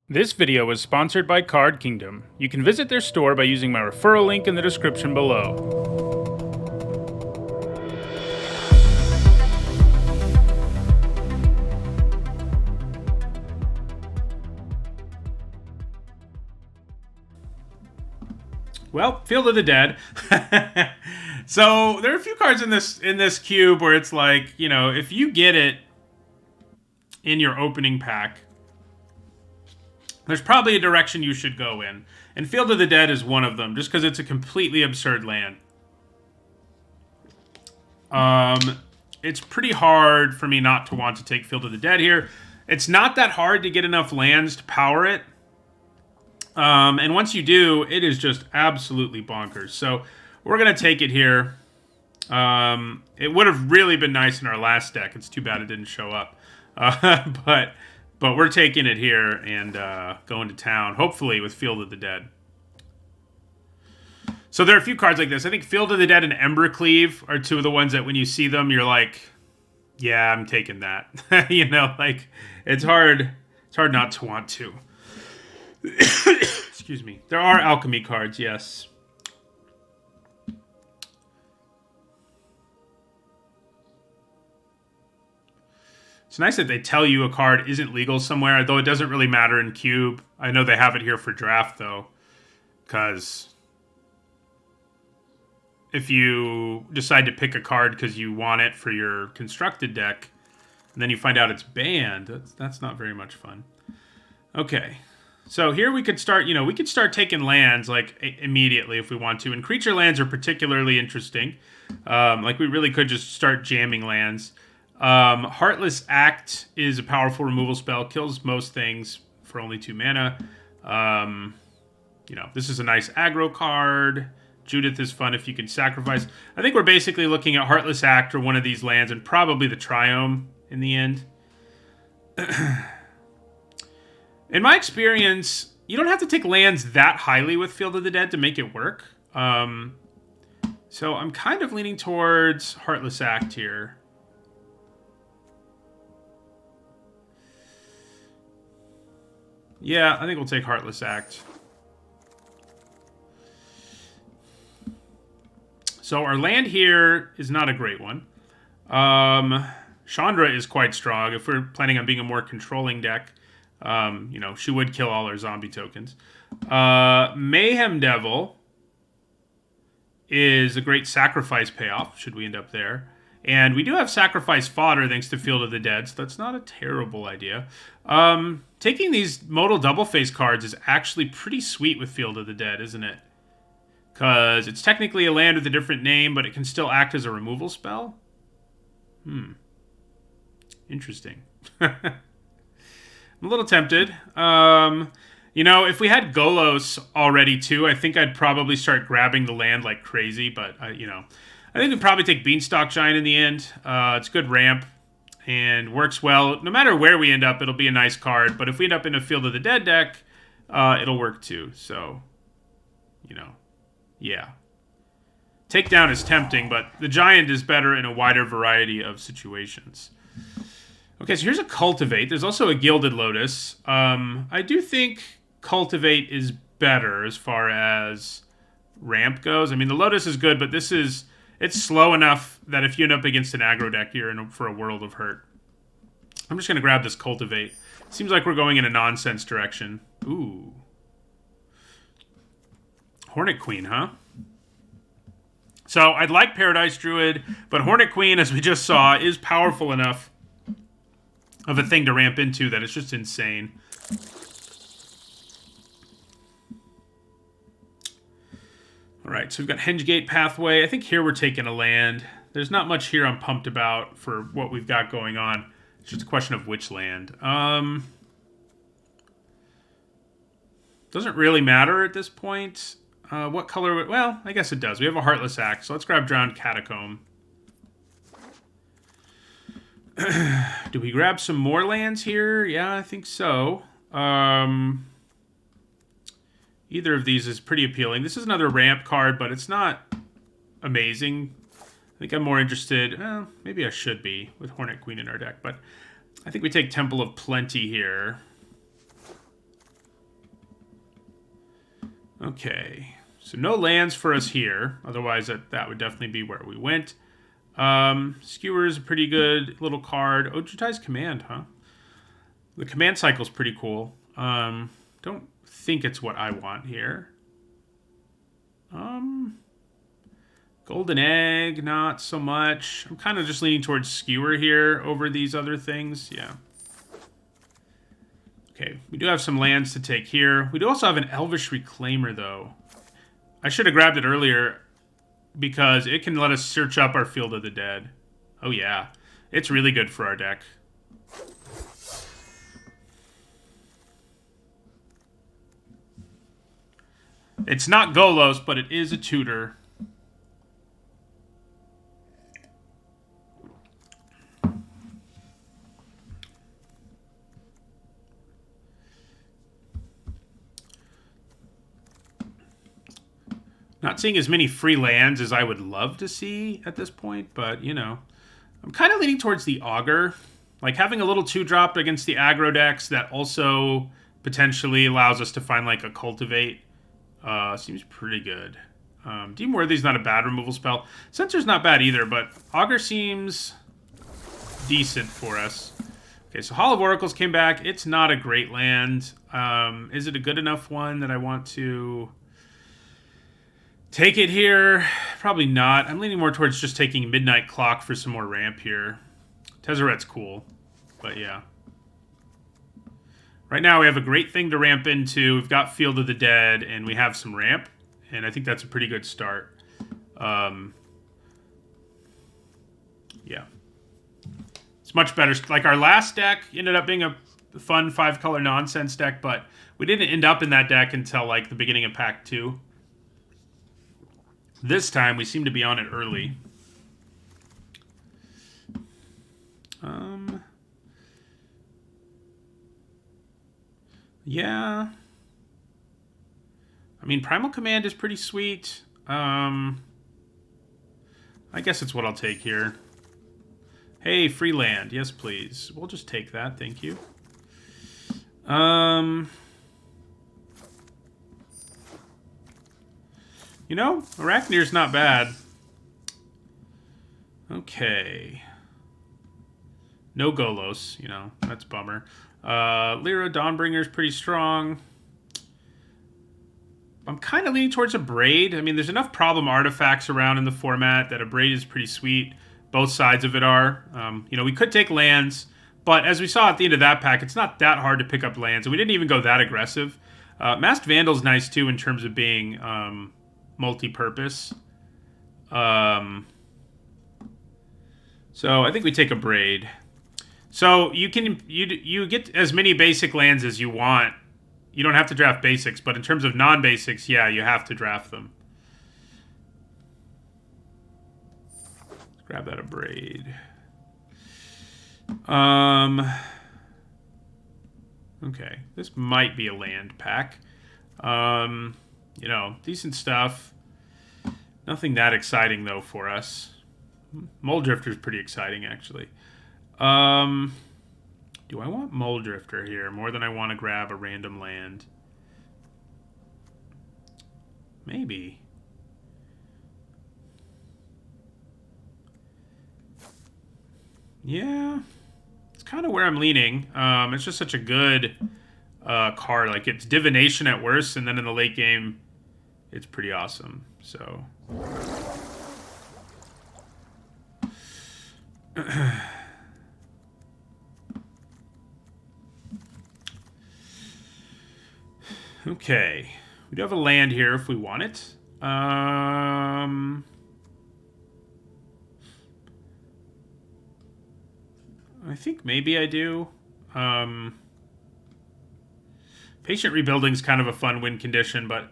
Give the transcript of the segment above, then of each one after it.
This video was sponsored by Card Kingdom. You can visit their store by using my referral link in the description below. Well, Field of the Dead. So there are a few cards in this cube where it's like, you know, if you get it in your opening pack, there's probably a direction you should go in. And Field of the Dead is one of them, just because it's a completely absurd land. It's pretty hard for me not to want to take Field of the Dead here. It's not that hard to get enough lands to power it. And once you do, it is just absolutely bonkers. So we're going to take it here. It would have really been nice in our last deck. It's too bad it didn't show up. But we're taking it here and going to town, hopefully with Field of the Dead. So there are a few cards like this. I think Field of the Dead and Embercleave are two of the ones that when you see them, you're like, yeah, I'm taking that. You know, like, it's hard not to want to. Excuse me. There are alchemy cards, yes. It's nice that they tell you a card isn't legal somewhere, though it doesn't really matter in Cube. I know they have it here for draft, though, because if you decide to pick a card because you want it for your constructed deck, and then you find out it's banned, that's not very much fun. Okay, so here we could start, we could start taking lands, like, immediately if we want to, and creature lands are particularly interesting. Like, we really could just start jamming lands. Heartless Act is a powerful removal spell, kills most things for only 2 mana. This is a nice aggro card. Judith is fun if you can sacrifice. I think we're basically looking at Heartless Act or one of these lands and probably the Triome in the end. In my experience, you don't have to take lands that highly with Field of the Dead to make it work. So I'm kind of leaning towards Heartless Act here. Yeah, I think we'll take Heartless Act. So our land here is not a great one. Chandra is quite strong. If we're planning on being a more controlling deck, she would kill all our zombie tokens. Mayhem Devil is a great sacrifice payoff, should we end up there. And we do have sacrifice fodder thanks to Field of the Dead, so that's not a terrible idea. Taking these modal double face cards is actually pretty sweet with Field of the Dead, isn't it? Because it's technically a land with a different name, but it can still act as a removal spell? Interesting. I'm a little tempted. If we had Golos already too, I think I'd probably start grabbing the land like crazy, but, I think we'd probably take Beanstalk Giant in the end. It's good ramp and works well. No matter where we end up, it'll be a nice card. But if we end up in a Field of the Dead deck, it'll work too. So, yeah. Takedown is tempting, but the Giant is better in a wider variety of situations. Okay, so here's a Cultivate. There's also a Gilded Lotus. I do think Cultivate is better as far as ramp goes. I mean, the Lotus is good, but it's slow enough that if you end up against an aggro deck, you're in for a world of hurt. I'm just going to grab this Cultivate. Seems like we're going in a nonsense direction. Ooh. Hornet Queen, huh? So I'd like Paradise Druid, but Hornet Queen, as we just saw, is powerful enough of a thing to ramp into that it's just insane. All right, so we've got Hengegate Pathway. I think here we're taking a land. There's not much here I'm pumped about for what we've got going on. It's just a question of which land. Doesn't really matter at this point. What color? Well, I guess it does. We have a Heartless Act, so let's grab Drowned Catacomb. Do we grab some more lands here? Yeah, I think so. Either of these is pretty appealing. This is another ramp card, but it's not amazing. I think I'm more interested... Well, maybe I should be with Hornet Queen in our deck, but I think we take Temple of Plenty here. Okay. So no lands for us here. Otherwise, that would definitely be where we went. Skewer is a pretty good little card. Ojutai's Command, huh? The command cycle's pretty cool. Don't think it's what I want here. Golden Egg, not so much. I'm kind of just leaning towards Skewer here over these other things. Yeah. Okay, we do have some lands to take here. We do also have an Elvish Reclaimer, though. I should have grabbed it earlier because it can let us search up our Field of the Dead. Oh, yeah. It's really good for our deck. It's not Golos, but it is a tutor. Not seeing as many free lands as I would love to see at this point, but, you know. I'm kind of leaning towards the Augur. Like, having a little 2-drop against the aggro decks that also potentially allows us to find, like, a Cultivate seems pretty good. Deem Worthy's not a bad removal spell. Censor's not bad either, but Augur seems decent for us. Okay, so Hall of Oracles came back. It's not a great land. Is it a good enough one that I want to take it here? Probably not. I'm leaning more towards just taking Midnight Clock for some more ramp here. Tezzeret's cool, but yeah. Right now we have a great thing to ramp into. We've got Field of the Dead, and we have some ramp, and I think that's a pretty good start. Yeah. It's much better. Like, our last deck ended up being a fun 5-color nonsense deck, but we didn't end up in that deck until, like, the beginning of Pack 2. This time, we seem to be on it early. Yeah. I mean, Primal Command is pretty sweet. I guess it's what I'll take here. Hey, free land. Yes, please. We'll just take that. Thank you. You know, Arachnir's not bad. Okay. No Golos, you know, that's a bummer. Lyra Dawnbringer's pretty strong. I'm kind of leaning towards a Braid. I mean, there's enough problem artifacts around in the format that a Braid is pretty sweet. Both sides of it are. You know, we could take lands, but as we saw at the end of that pack, it's not that hard to pick up lands, and we didn't even go that aggressive. Masked Vandal's nice, too, in terms of being multi-purpose. So I think we take a Braid. So you get as many basic lands as you want. You don't have to draft basics, but in terms of non-basics, yeah, you have to draft them. Let's grab that a Braid. Okay, this might be a land pack. You know, decent stuff. Nothing that exciting though for us. Muldrifter's pretty exciting actually. Do I want Muldrifter here more than I want to grab a random land? Maybe. Yeah. It's kind of where I'm leaning. It's just such a good card. Like, it's Divination at worst, and then in the late game, it's pretty awesome. So... Okay. We do have a land here if we want it. I think maybe I do. Patient Rebuilding is kind of a fun win condition, but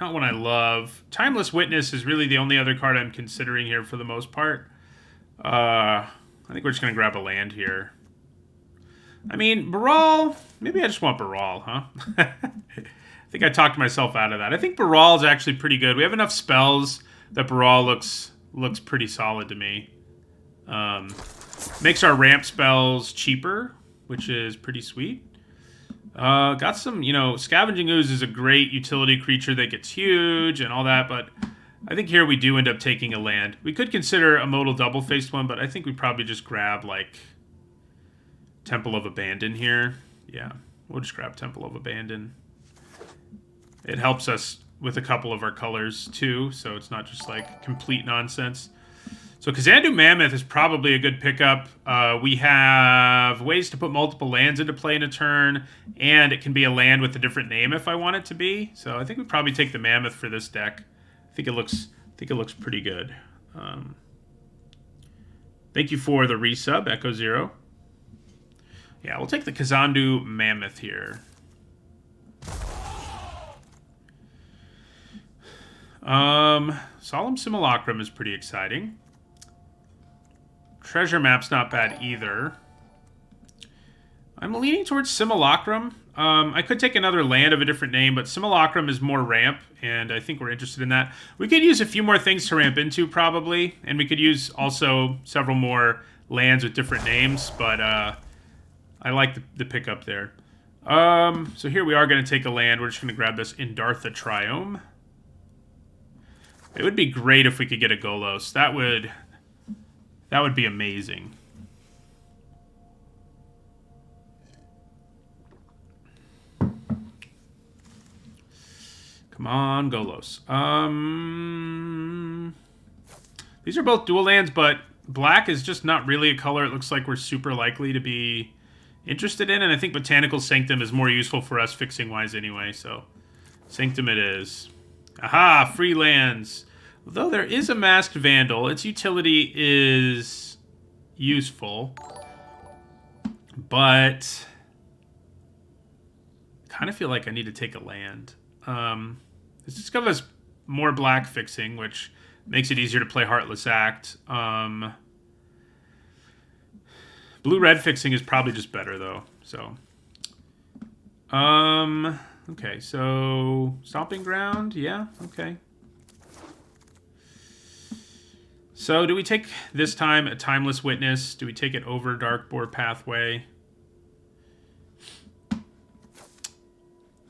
not one I love. Timeless Witness is really the only other card I'm considering here for the most part. I think we're just going to grab a land here. I mean, Baral, maybe I just want Baral, huh? I think I talked myself out of that. I think Baral is actually pretty good. We have enough spells that Baral looks pretty solid to me. Makes our ramp spells cheaper, which is pretty sweet. Got some, Scavenging Ooze is a great utility creature that gets huge and all that, but I think here we do end up taking a land. We could consider a modal double-faced one, but I think we probably just grab, like, Temple of Abandon here. Yeah, we'll just grab Temple of Abandon. It helps us with a couple of our colors, too, so it's not just, like, complete nonsense. So Kazandu Mammoth is probably a good pickup. We have ways to put multiple lands into play in a turn, and it can be a land with a different name if I want it to be. So I think we probably take the Mammoth for this deck. I think it looks pretty good. Thank you for the resub, Echo Zero. Yeah, we'll take the Kazandu Mammoth here. Solemn Simulacrum is pretty exciting. Treasure Map's not bad either. I'm leaning towards Simulacrum. I could take another land of a different name, but Simulacrum is more ramp, and I think we're interested in that. We could use a few more things to ramp into, probably, and we could use also several more lands with different names, but I like the pickup there. So here we are going to take a land. We're just going to grab this Indartha Triome. It would be great if we could get a Golos. That would be amazing. Come on, Golos. These are both dual lands, but black is just not really a color it looks like we're super likely to be interested in, and I think Botanical Sanctum is more useful for us fixing-wise anyway, so Sanctum it is. Aha! Free lands. Though there is a Masked Vandal, its utility is useful, but I kind of feel like I need to take a land. It's just gives us more black fixing, which makes it easier to play Heartless Act. Blue-red fixing is probably just better, though. So, okay, so Stomping Ground, yeah, okay. So do we take, this time, a Timeless Witness? Do we take it over Darkboar Pathway?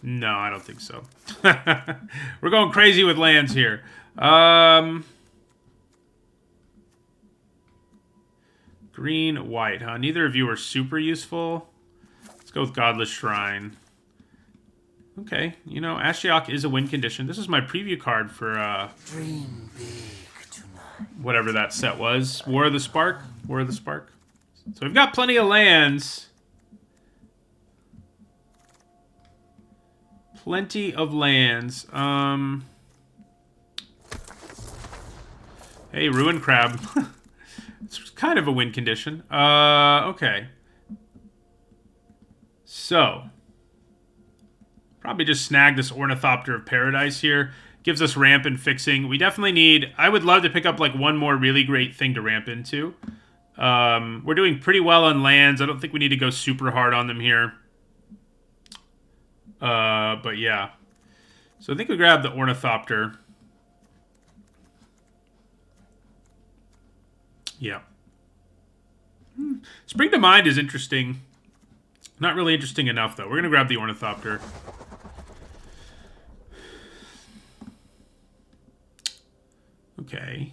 No, I don't think so. We're going crazy with lands here. Green, white, huh? Neither of you are super useful. Let's go with Godless Shrine. Okay, Ashiok is a win condition. This is my preview card for, Dream big. Whatever that set was. War of the Spark? War of the Spark. So we've got plenty of lands. Plenty of lands. Hey, Ruin Crab. It's kind of a win condition. Okay. So. Probably just snag this Ornithopter of Paradise here. Gives us ramp and fixing. We definitely need... I would love to pick up like one more really great thing to ramp into. We're doing pretty well on lands. I don't think we need to go super hard on them here. But yeah. So I think we grab the Ornithopter. Yeah. Spring to Mind is interesting. Not really interesting enough, though. We're going to grab the Ornithopter. Okay.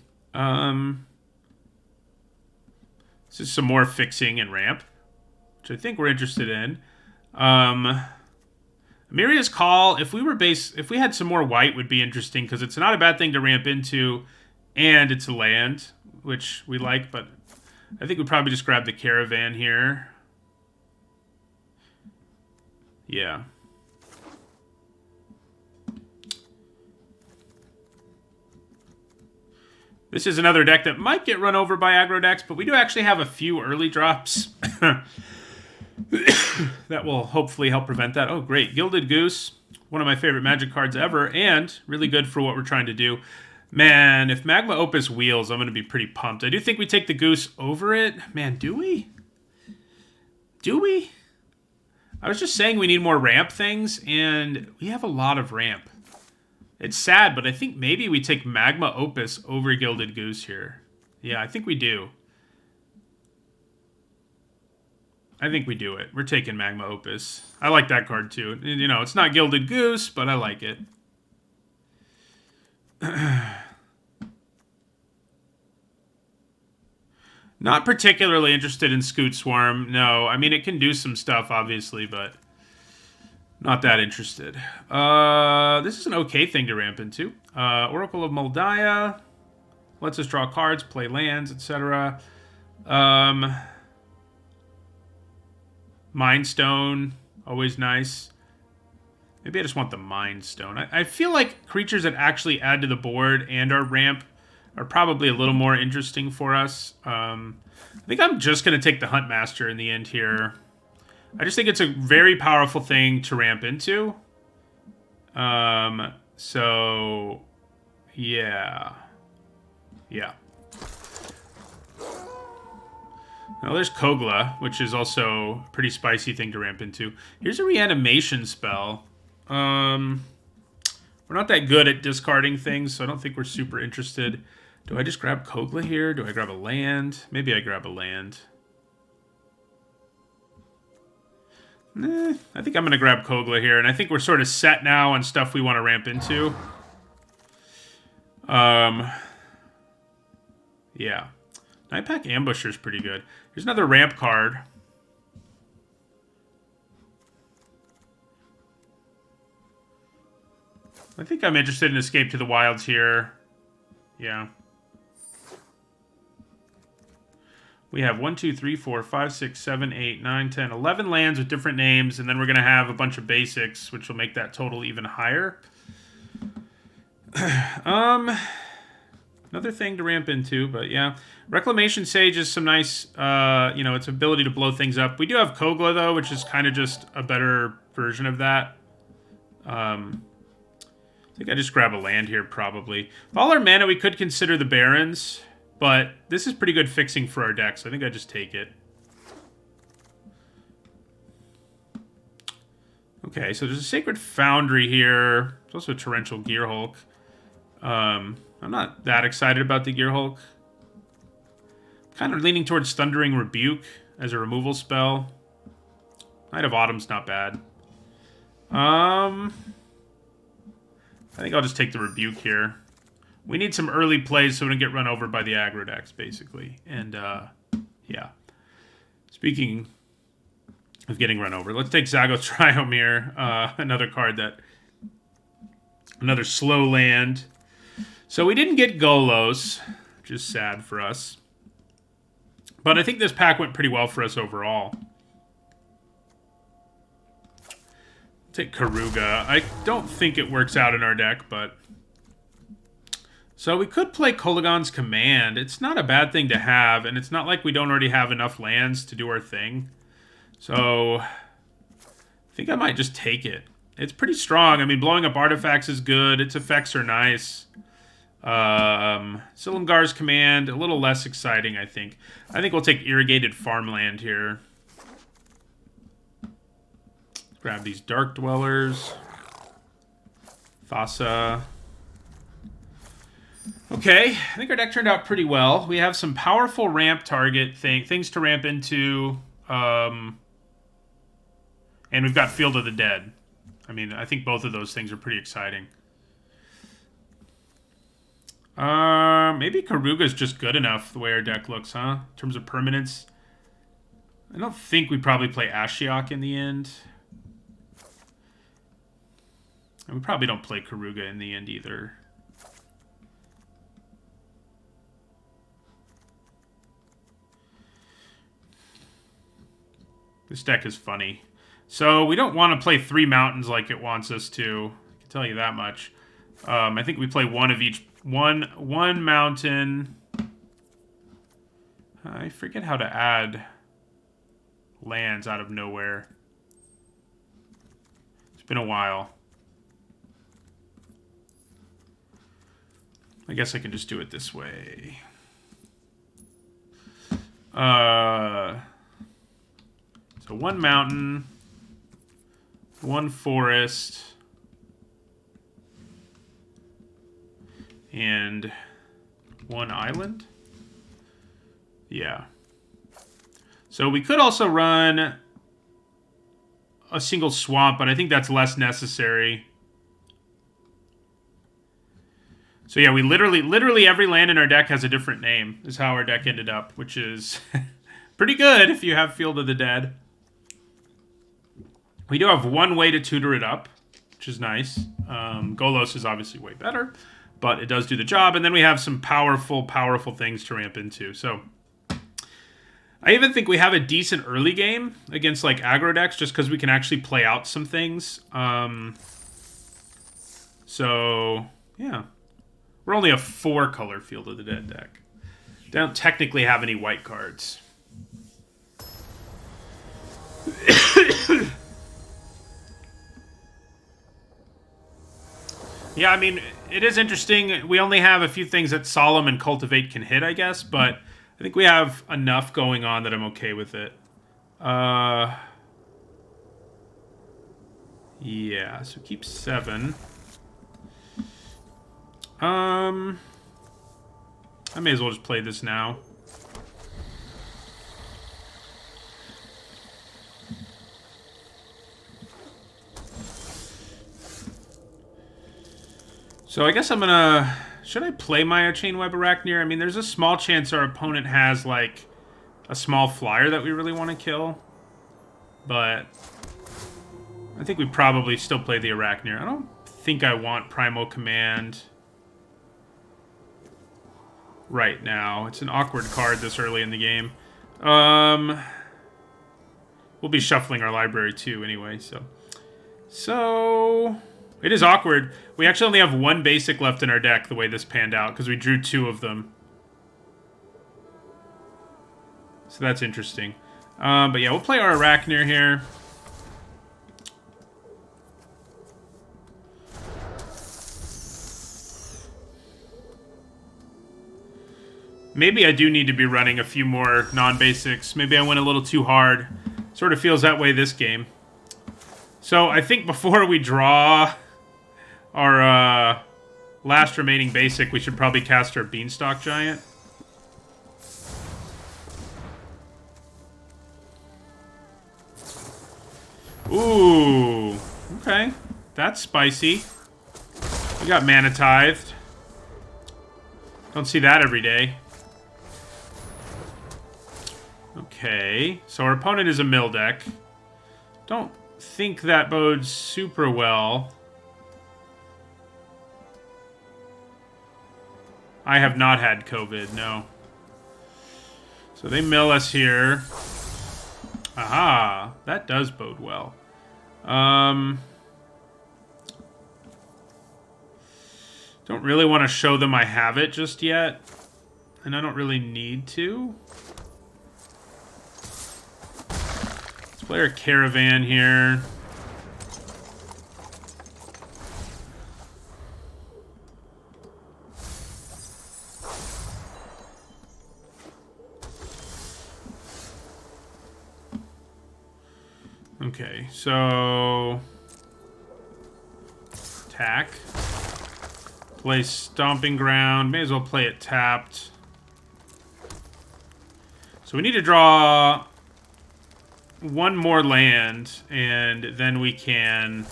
This is some more fixing and ramp, which I think we're interested in. Amiria's Call, if we had some more white, would be interesting, because it's not a bad thing to ramp into, and it's a land, which we like, but I think we'd probably just grab the Caravan here. Yeah. This is another deck that might get run over by aggro decks, but we do actually have a few early drops that will hopefully help prevent that. Oh, great. Gilded Goose, one of my favorite Magic cards ever, and really good for what we're trying to do. Man, if Magma Opus wheels, I'm going to be pretty pumped. I do think we take the Goose over it. Man, do we? Do we? I was just saying we need more ramp things, and we have a lot of ramp. It's sad, but I think maybe we take Magma Opus over Gilded Goose here. Yeah, I think we do. I think we do it. We're taking Magma Opus. I like that card too. You know, it's not Gilded Goose, but I like it. Not particularly interested in Scoot Swarm. No, I mean, it can do some stuff, obviously, but not that interested. This is an okay thing to ramp into. Oracle of Moldiah lets us draw cards, play lands, etc. Mind Stone, always nice. Maybe I just want the Mind Stone. I feel like creatures that actually add to the board and are ramp are probably a little more interesting for us. I think I'm just going to take the Huntmaster in the end here. I just think it's a very powerful thing to ramp into. So, yeah. Yeah. Now there's Kogla, which is also a pretty spicy thing to ramp into. Here's a reanimation spell. We're not that good at discarding things, so I don't think we're super interested. Do I just grab Kogla here? Do I grab a land? Maybe I grab a land. I think I'm going to grab Kogla here, and I think we're sort of set now on stuff we want to ramp into. Yeah. Nightpack Ambusher's pretty good. Here's another ramp card. I think I'm interested in Escape to the Wilds here. Yeah. We have 1, 2, 3, 4, 5, 6, 7, 8, 9, 10, 11 lands with different names, and then we're going to have a bunch of basics, which will make that total even higher. Another thing to ramp into, but yeah. Reclamation Sage is some nice, you know, its ability to blow things up. We do have Kogla, though, which is kind of just a better version of that. I think I just grab a land here, probably. With all our mana, we could consider the Barrens, but this is pretty good fixing for our deck, so I think I just take it. Okay, so there's a Sacred Foundry here. There's also a Torrential Gearhulk. I'm not that excited about the Gearhulk. Kind of leaning towards Thundering Rebuke as a removal spell. Knight of Autumn's not bad. I think I'll just take the Rebuke here. We need some early plays so we don't get run over by the aggro decks, basically. And, yeah. Speaking of getting run over, let's take Zagoth Triome here. Another card that... Another slow land. So we didn't get Golos, which is sad for us. But I think this pack went pretty well for us overall. Take Karuga. I don't think it works out in our deck, but... So we could play Kolaghan's Command. It's not a bad thing to have, and it's not like we don't already have enough lands to do our thing. So I think I might just take it. It's pretty strong. I mean, blowing up artifacts is good. Its effects are nice. Silumgar's Command, a little less exciting, I think. I think we'll take Irrigated Farmland here. Grab these Dark Dwellers. Thassa. Okay, I think our deck turned out pretty well. We have some powerful ramp target things to ramp into. And we've got Field of the Dead. I mean, I think both of those things are pretty exciting. Maybe Karuga's just good enough the way our deck looks, huh? In terms of permanence. I don't think we probably play Ashiok in the end. And we probably don't play Karuga in the end either. This deck is funny. So we don't want to play 3 mountains like it wants us to. I can tell you that much. I think we play one of each. One mountain. I forget how to add lands out of nowhere. It's been a while. I guess I can just do it this way. So one mountain, one forest, and one island. Yeah. So we could also run a single swamp, but I think that's less necessary. So yeah, we literally every land in our deck has a different name, is how our deck ended up, which is pretty good if you have Field of the Dead. We do have one way to tutor it up, which is nice. Golos is obviously way better, but it does do the job. And then we have some powerful things to ramp into. So I even think we have a decent early game against like aggro decks just because we can actually play out some things. So yeah, we're only a 4-color Field of the Dead deck. They don't technically have any white cards. Yeah, I mean, it is interesting. We only have a few things that Solemn and Cultivate can hit, I guess, but I think we have enough going on that I'm okay with it. Yeah, so keep 7. I may as well just play this now. So I guess I'm gonna... Should I play my Chainweb Arachnir? I mean, there's a small chance our opponent has, like, a small flyer that we really want to kill. But I think we probably still play the Arachnir. I don't think I want Primal Command right now. It's an awkward card this early in the game. We'll be shuffling our library too anyway, so it is awkward. We actually only have 1 basic left in our deck the way this panned out, because we drew 2 of them. So that's interesting. But yeah, we'll play our Arachnir here. Maybe I do need to be running a few more non-basics. Maybe I went a little too hard. Sort of feels that way this game. So I think before we draw our last remaining basic, we should probably cast our Beanstalk Giant. Ooh, okay. That's spicy. We got Mana Tithed. Don't see that every day. Okay, so our opponent is a mill deck. Don't think that bodes super well. I have not had COVID, no. So they mill us here. Aha, that does bode well. Don't really want to show them I have it just yet. And I don't really need to. Let's play our Caravan here. Okay, so attack. Play Stomping Ground. May as well play it tapped. So we need to draw 1 more land, and then we can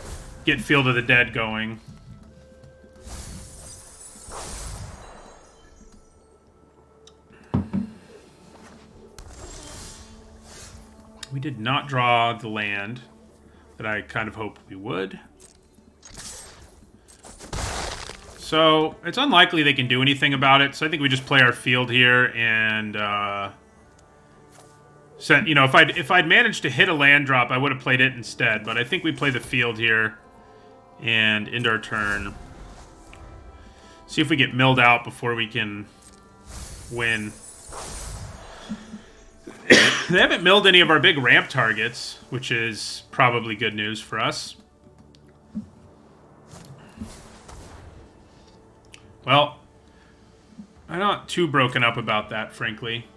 get Field of the Dead going. We did not draw the land that I kind of hoped we would. So it's unlikely they can do anything about it. So I think we just play our field here and send. You know, if I'd managed to hit a land drop, I would have played it instead. But I think we play the field here and end our turn. See if we get milled out before we can win. They haven't milled any of our big ramp targets, which is probably good news for us. Well, I'm not too broken up about that, frankly.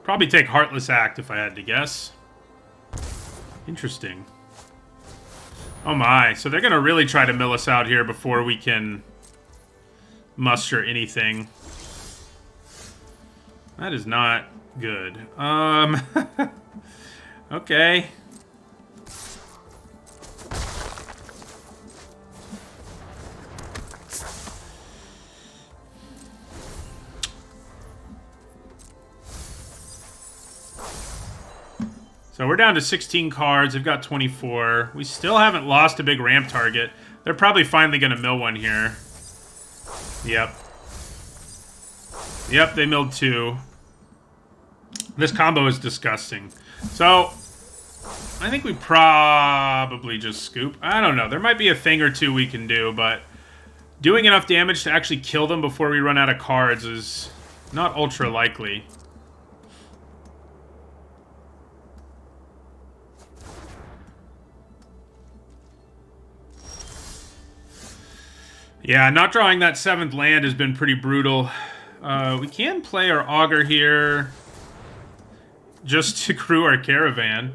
Probably take Heartless Act if I had to guess. Interesting. Oh my, so they're going to really try to mill us out here before we can muster anything. That is not good. Okay. So we're down to 16 cards. They've got 24. We still haven't lost a big ramp target. They're probably finally going to mill one here. Yep. Yep, they milled 2. This combo is disgusting. So, I think we probably just scoop. I don't know. There might be a thing or two we can do, but doing enough damage to actually kill them before we run out of cards is not ultra likely. Yeah, not drawing that 7th land has been pretty brutal. We can play our Augur here just to crew our caravan.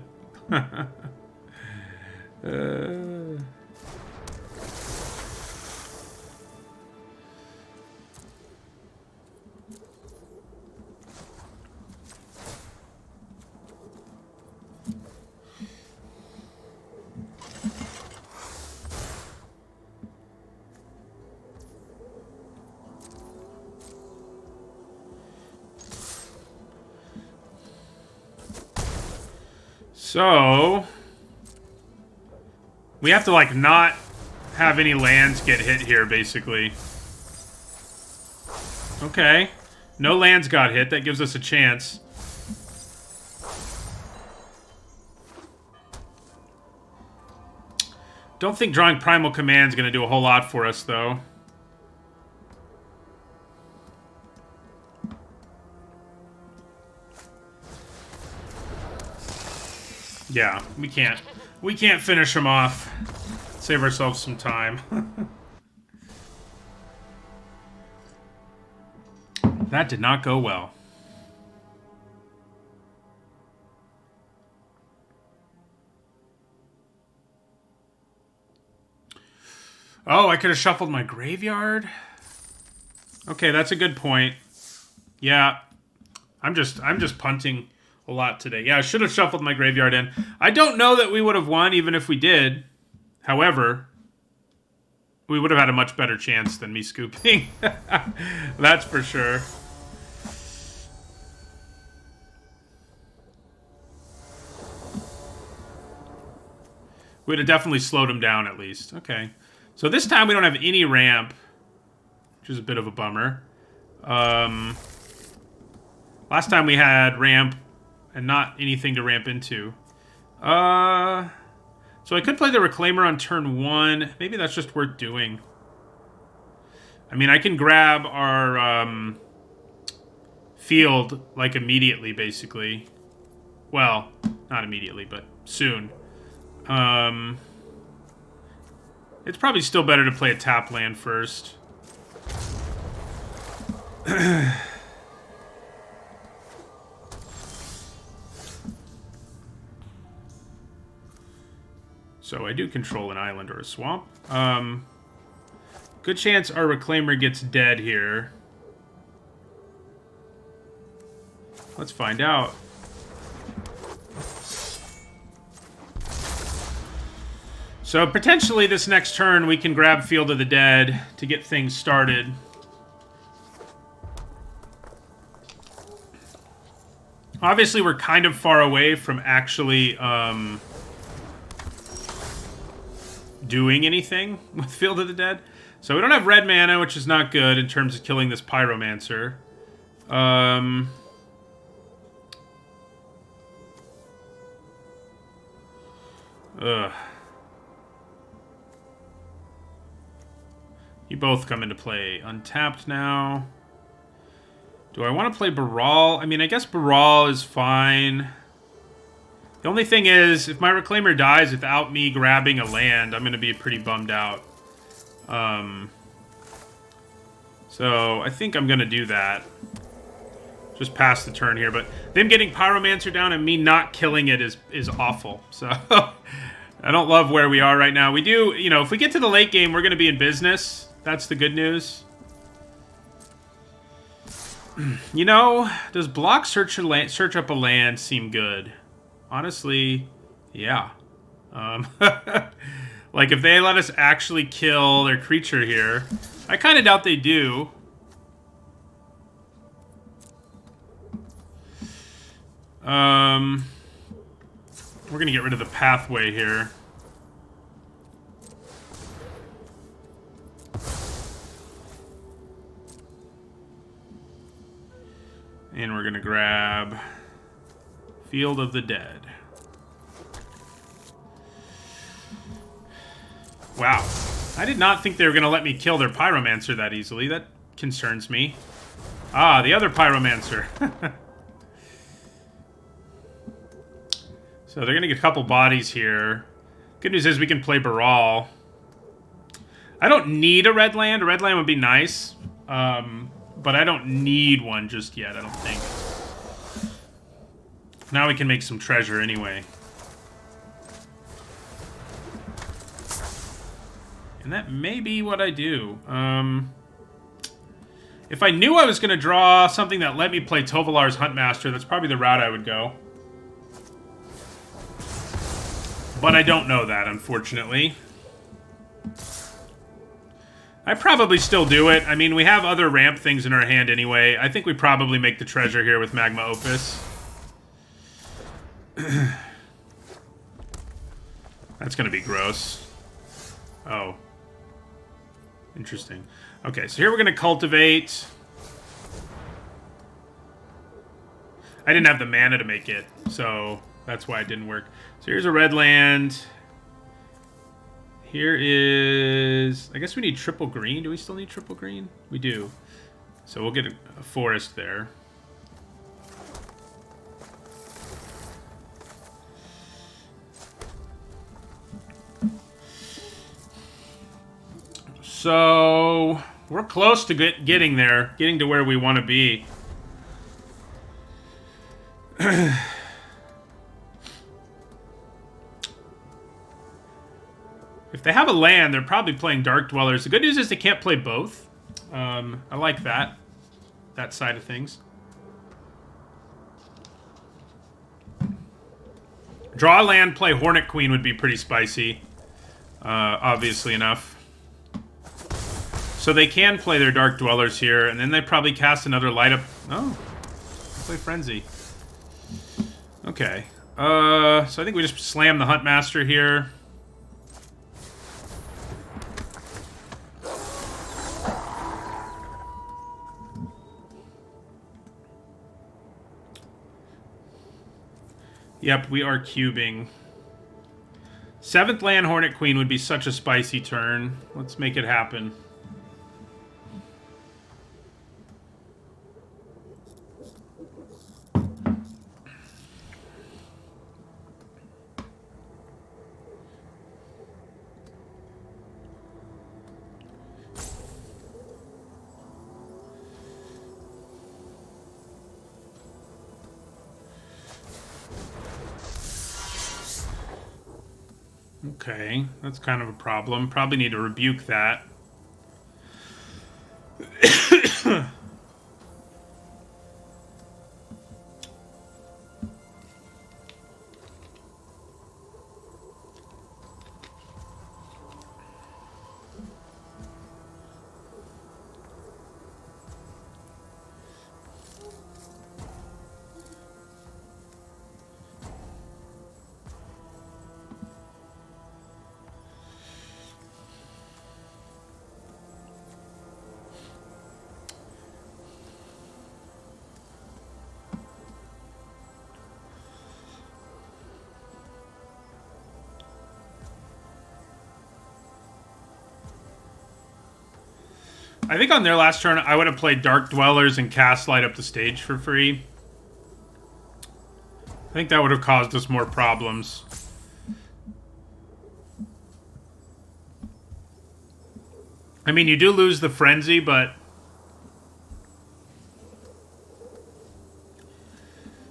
So, we have to, like, not have any lands get hit here, basically. Okay. No lands got hit. That gives us a chance. Don't think drawing Primal Command is going to do a whole lot for us, though. Yeah, we can't. We can't finish him off. Save ourselves some time. That did not go well. Oh, I could have shuffled my graveyard? Okay, that's a good point. Yeah. I'm just punting a lot today. Yeah, I should have shuffled my graveyard in. I don't know that we would have won even if we did. However, we would have had a much better chance than me scooping. That's for sure. We'd have definitely slowed him down at least. Okay. So this time we don't have any ramp, which is a bit of a bummer. Last time we had ramp and not anything to ramp into. So I could play the Reclaimer on turn 1. Maybe that's just worth doing. I mean, I can grab our field, like, immediately, basically. Well, not immediately, but soon. It's probably still better to play a tap land first. So I do control an island or a swamp. Good chance our Reclaimer gets dead here. Let's find out. So potentially this next turn we can grab Field of the Dead to get things started. Obviously we're kind of far away from actually doing anything with Field of the Dead. So we don't have red mana, which is not good in terms of killing this Pyromancer. Ugh. You both come into play untapped now. Do I want to play Baral? I mean, I guess Baral is fine. The only thing is, if my Reclaimer dies without me grabbing a land, I'm going to be pretty bummed out. So I think I'm going to do that. Just pass the turn here. But them getting Pyromancer down and me not killing it is awful. So I don't love where we are right now. We do, you know, if we get to the late game, we're going to be in business. That's the good news. You know, does block search up a land seem good? Honestly, yeah. Like, if they let us actually kill their creature here, I kind of doubt they do. We're gonna get rid of the pathway here. And we're gonna grab Field of the Dead. Wow. I did not think they were gonna let me kill their Pyromancer that easily. That concerns me. Ah, the other Pyromancer. So they're gonna get a couple bodies here. Good news is we can play Baral. I don't need a red land. A red land would be nice. But I don't need one just yet, I don't think. Now we can make some treasure anyway. And that may be what I do. If I knew I was going to draw something that let me play Tovolar's Huntmaster, that's probably the route I would go. But I don't know that, unfortunately. I probably still do it. I mean, we have other ramp things in our hand anyway. I think we probably make the treasure here with Magma Opus. That's going to be gross. Oh. Interesting. Okay, so here we're going to cultivate. I didn't have the mana to make it, so that's why it didn't work. So here's a red land. Here is... I guess we need triple green. Do we still need triple green? We do. So we'll get a forest there. So we're close to getting there. Getting to where we want to be. If they have a land, they're probably playing Dark Dwellers. The good news is they can't play both. I like that side of things. Draw a land, play Hornet Queen would be pretty spicy. Obviously enough. So they can play their Dark Dwellers here, and then they probably cast another light up. Oh, play Frenzy. Okay. So I think we just slam the Huntmaster here. Yep, we are cubing. 7th land Hornet Queen would be such a spicy turn. Let's make it happen. Okay, that's kind of a problem. Probably need to rebuke that. I think on their last turn, I would have played Dark Dwellers and cast Light Up the Stage for free. I think that would have caused us more problems. I mean, you do lose the Frenzy, but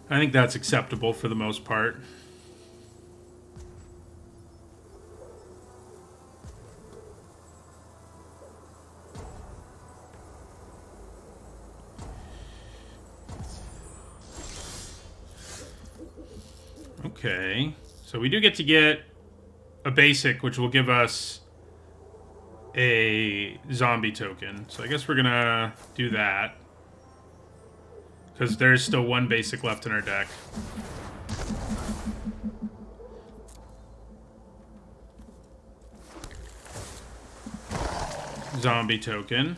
I think that's acceptable for the most part. Okay. So we do get a basic, which will give us a zombie token. So I guess we're gonna do that. Because there's still one basic left in our deck. Zombie token.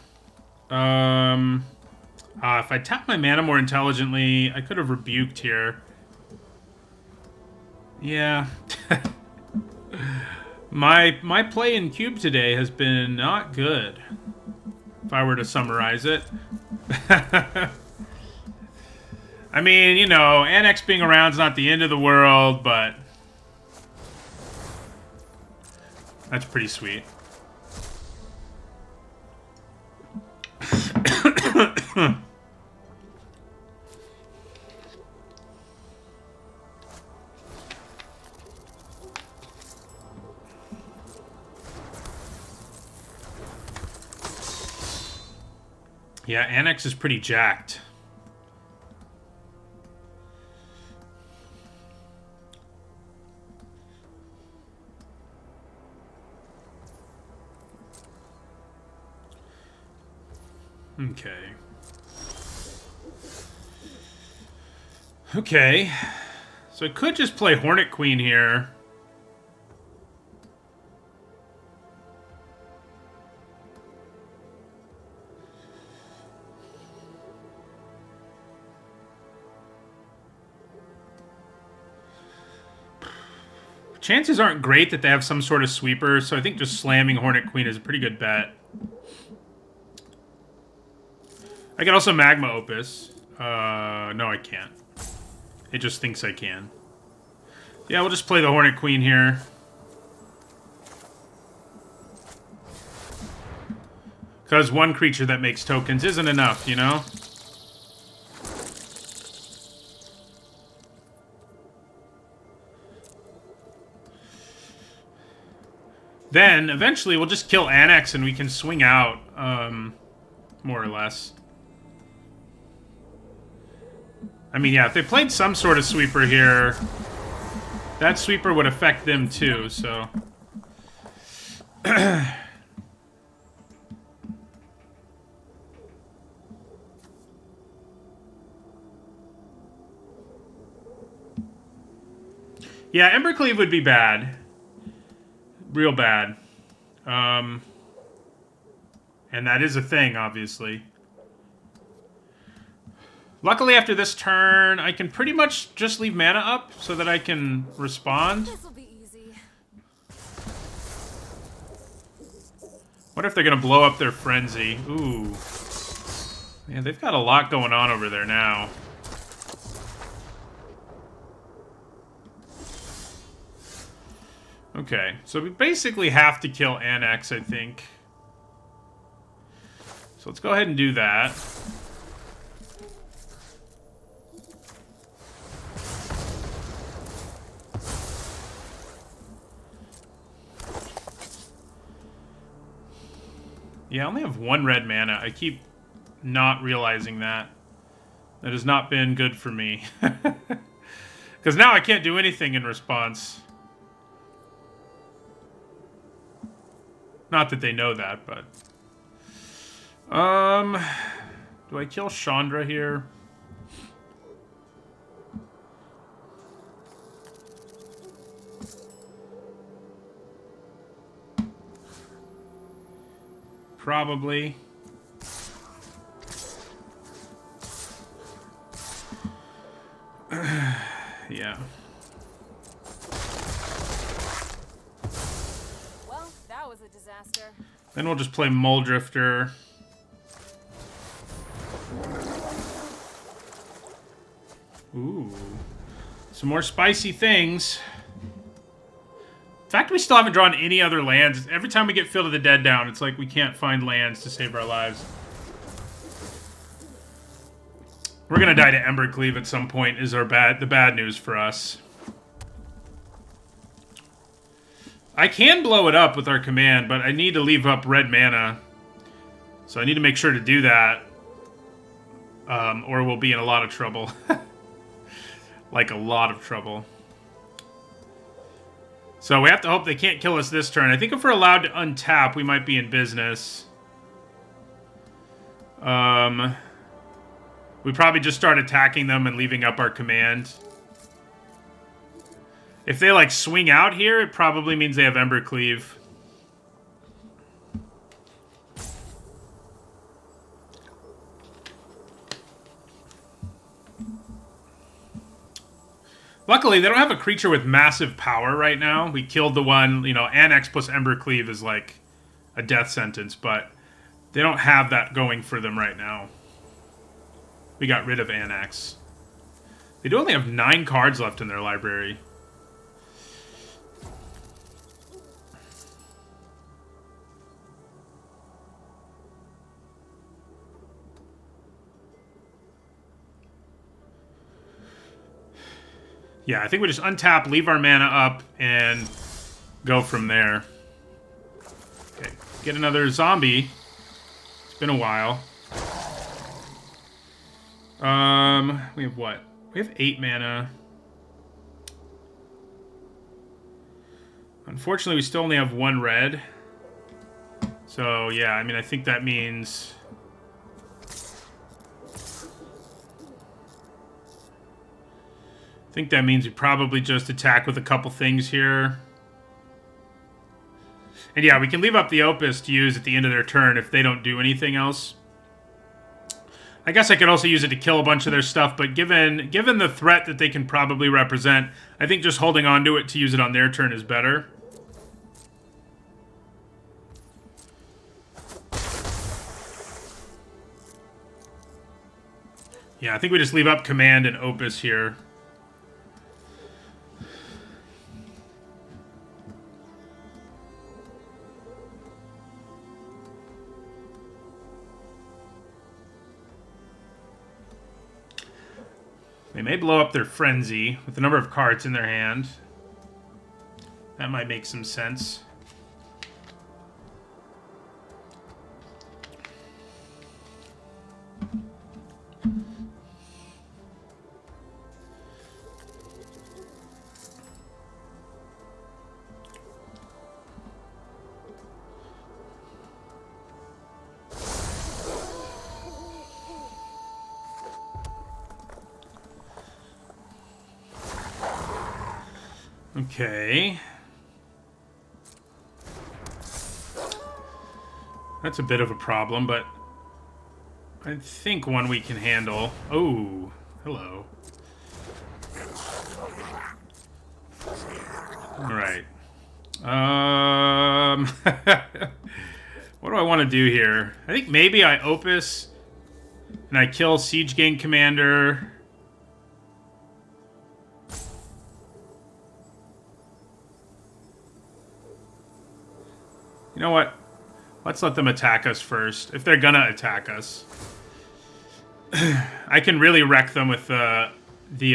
If I tap my mana more intelligently, I could have rebuked here. Yeah. My play in Cube today has been not good, if I were to summarize it. I mean, you know, Annex being around is not the end of the world, but that's pretty sweet. Yeah, Annex is pretty jacked. Okay. Okay. So I could just play Hornet Queen here. Chances aren't great that they have some sort of sweeper, so I think just slamming Hornet Queen is a pretty good bet. I can also Magma Opus. No, I can't. It just thinks I can. Yeah, we'll just play the Hornet Queen here. Because one creature that makes tokens isn't enough, you know? Then, eventually, we'll just kill Annex and we can swing out, more or less. I mean, yeah, if they played some sort of sweeper here, that sweeper would affect them too, so... Yeah, Embercleave would be bad. Real bad. And that is a thing, obviously. Luckily, after this turn, I can pretty much just leave mana up so that I can respond. This'll be easy. What if they're gonna blow up their frenzy? Ooh. Yeah, they've got a lot going on over there now. Okay, so we basically have to kill Annex, I think. So let's go ahead and do that. Yeah, I only have one red mana. I keep not realizing that. That has not been good for me. Because now I can't do anything in response. Not that they know that, but... Do I kill Chandra here? Probably. Yeah. Well, that was a disaster. Then we'll just play Muldrifter. Ooh. Some more spicy things. The fact we still haven't drawn any other lands, every time we get Field of the Dead down, it's like we can't find lands to save our lives. We're gonna die to Embercleave at some point is the bad news for us. I can blow it up with our command, but I need to leave up red mana. So I need to make sure to do that. Or we'll be in a lot of trouble. Like a lot of trouble. So we have to hope they can't kill us this turn. I think if we're allowed to untap, we might be in business. We probably just start attacking them and leaving up our command. If they, like, swing out here, it probably means they have Embercleave. Luckily, they don't have a creature with massive power right now. We killed the one, you know, Annex plus Embercleave is like a death sentence, but they don't have that going for them right now. We got rid of Annex. They do only have 9 cards left in their library. Yeah, I think we just untap, leave our mana up, and go from there. Okay, get another zombie. It's been a while. We have what? We have 8 mana. Unfortunately, we still only have 1 red. So, yeah, I mean, I think that means... I think that means we probably just attack with a couple things here. And yeah, we can leave up the Opus to use at the end of their turn if they don't do anything else. I guess I could also use it to kill a bunch of their stuff, but given the threat that they can probably represent, I think just holding on to it to use it on their turn is better. Yeah, I think we just leave up Command and Opus here. They may blow up their Frenzy with the number of cards in their hand. That might make some sense. Okay. That's a bit of a problem, but I think one we can handle. Oh, hello. All right. What do I want to do here? I think maybe I Opus and I kill Siege Gang Commander. You know what? Let's let them attack us first. If they're gonna attack us. I can really wreck them with the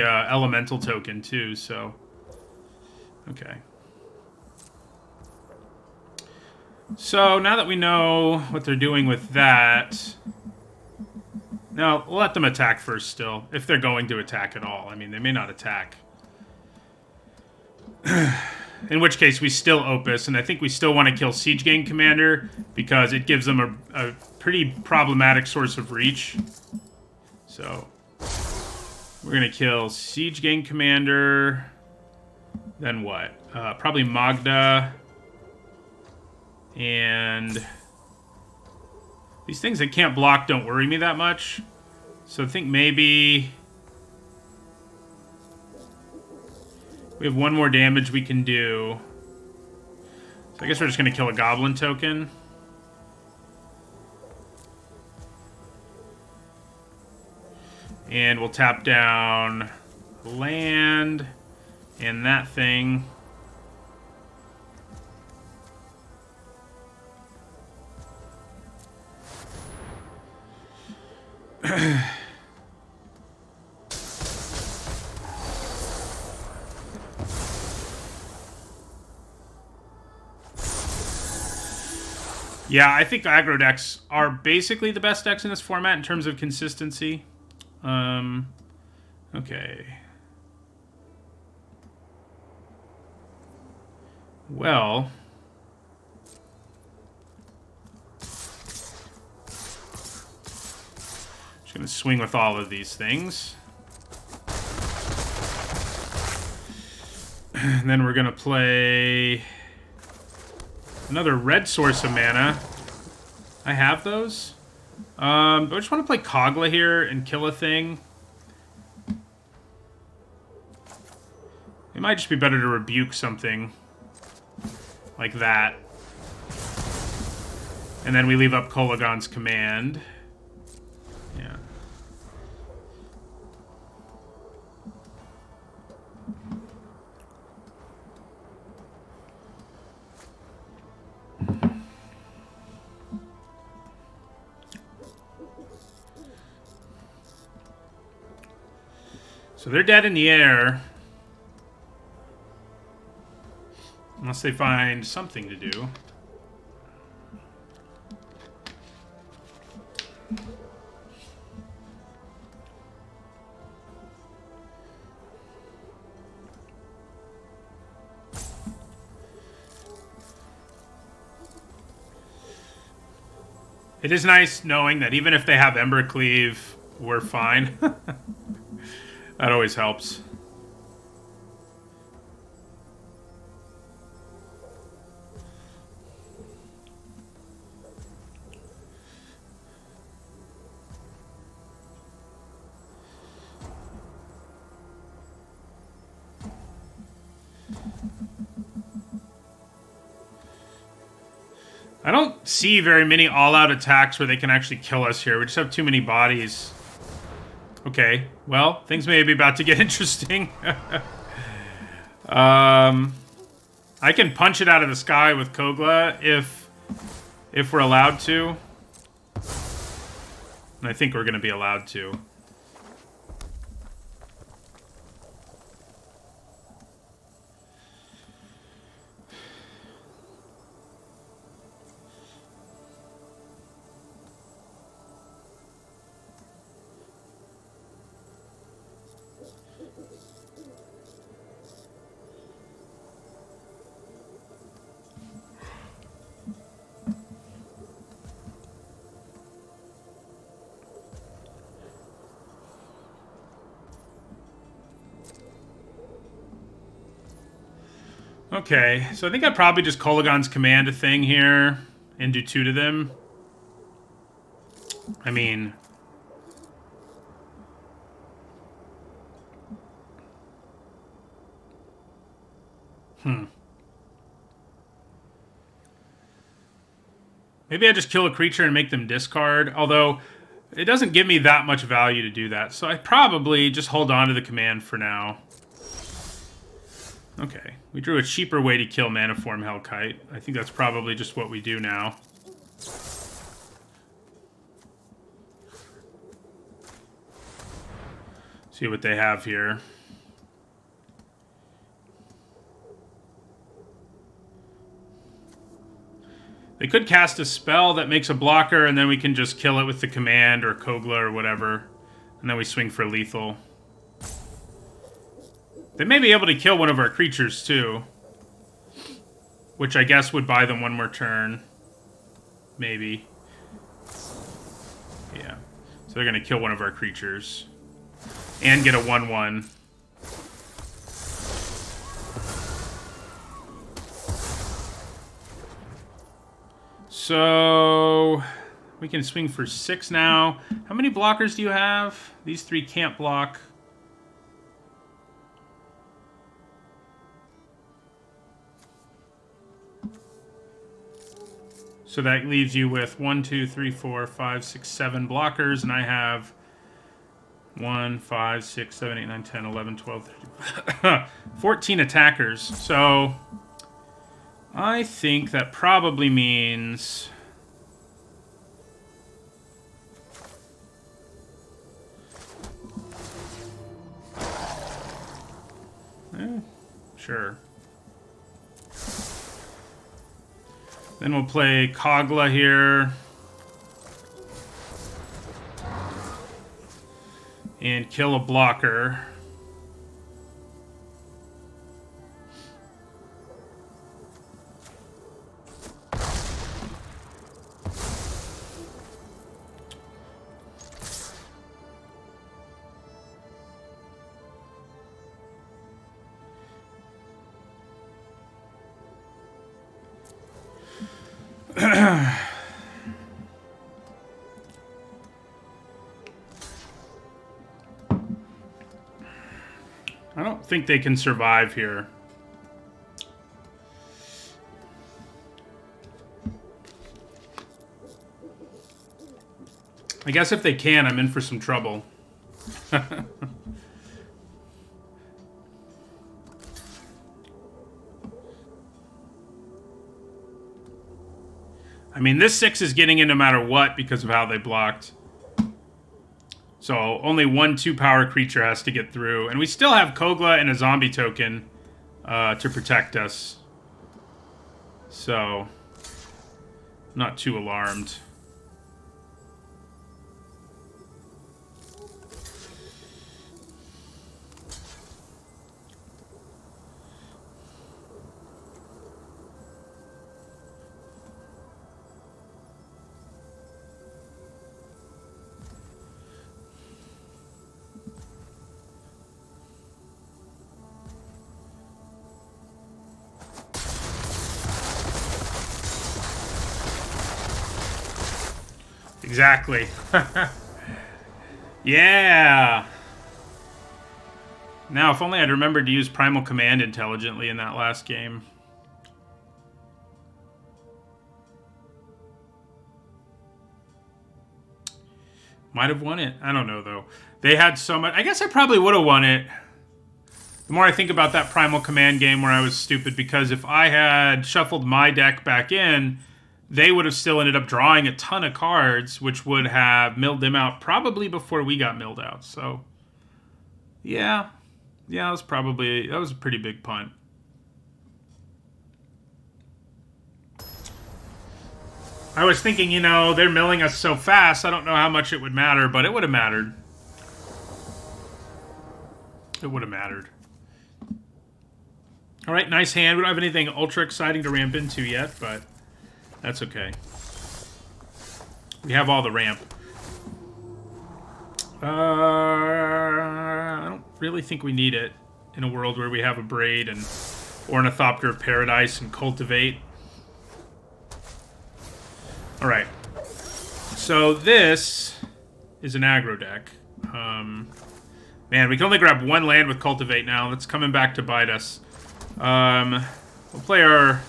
elemental token too, so... Okay. So, now that we know what they're doing with that... No, we'll let them attack first still. If they're going to attack at all. I mean, they may not attack. In which case, we still Opus, and I think we still want to kill Siege Gang Commander, because it gives them a pretty problematic source of reach. So, we're going to kill Siege Gang Commander, then what? Probably Magda, and these things that can't block don't worry me that much. So I think maybe... we have one more damage we can do. So I guess we're just going to kill a Goblin token. And we'll tap down land and that thing. Yeah, I think aggro decks are basically the best decks in this format in terms of consistency. Okay. Well, just gonna swing with all of these things. And then we're gonna play another red source of mana. I have those. But I just want to play Kogla here and kill a thing. It might just be better to rebuke something like that. And then we leave up Kolaghan's Command. Yeah. So they're dead in the air. Unless they find something to do. It is nice knowing that even if they have Embercleave, we're fine. That always helps. I don't see very many all-out attacks where they can actually kill us here. We just have too many bodies. Okay, well, things may be about to get interesting. I can punch it out of the sky with Kogla if we're allowed to. And I think we're going to be allowed to. Okay, so I think I'd probably just Kolaghan's Command a thing here and do 2 to them. I mean... Maybe I just kill a creature and make them discard, although it doesn't give me that much value to do that. So I probably just hold on to the command for now. Okay, we drew a cheaper way to kill Maniform Hellkite. I think that's probably just what we do now. See what they have here. They could cast a spell that makes a blocker, and then we can just kill it with the command or Kogla or whatever. And then we swing for lethal. They may be able to kill one of our creatures, too. Which I guess would buy them one more turn. Maybe. Yeah. So they're going to kill one of our creatures. And get a 1/1. So... we can swing for 6 now. How many blockers do you have? These 3 can't block. So that leaves you with 1, 2, 3, 4, 5, 6, 7 blockers, and I have 1, 5, 6, 7, 8, 9, 10, 11, 12, 13, 14 attackers. So I think that probably means... sure. Then we'll play Kogla here. And kill a blocker. I don't think they can survive here. I guess if they can, I'm in for some trouble. I mean, this 6 is getting in no matter what because of how they blocked. So only one 2-power creature has to get through. And we still have Kogla and a zombie token to protect us. So, not too alarmed. Exactly. Yeah. Now, if only I'd remembered to use Primal Command intelligently in that last game. Might have won it. I don't know, though. They had so much... I guess I probably would have won it. The more I think about that Primal Command game where I was stupid, because if I had shuffled my deck back in, they would have still ended up drawing a ton of cards, which would have milled them out probably before we got milled out. So, yeah. Yeah, that was a pretty big punt. I was thinking, you know, they're milling us so fast, I don't know how much it would matter, but it would have mattered. It would have mattered. All right, nice hand. We don't have anything ultra exciting to ramp into yet, but that's okay. We have all the ramp. I don't really think we need it in a world where we have a Braid and Ornithopter of Paradise and Cultivate. All right. So this is an aggro deck. Man, we can only grab one land with Cultivate now. That's coming back to bite us. We'll play our...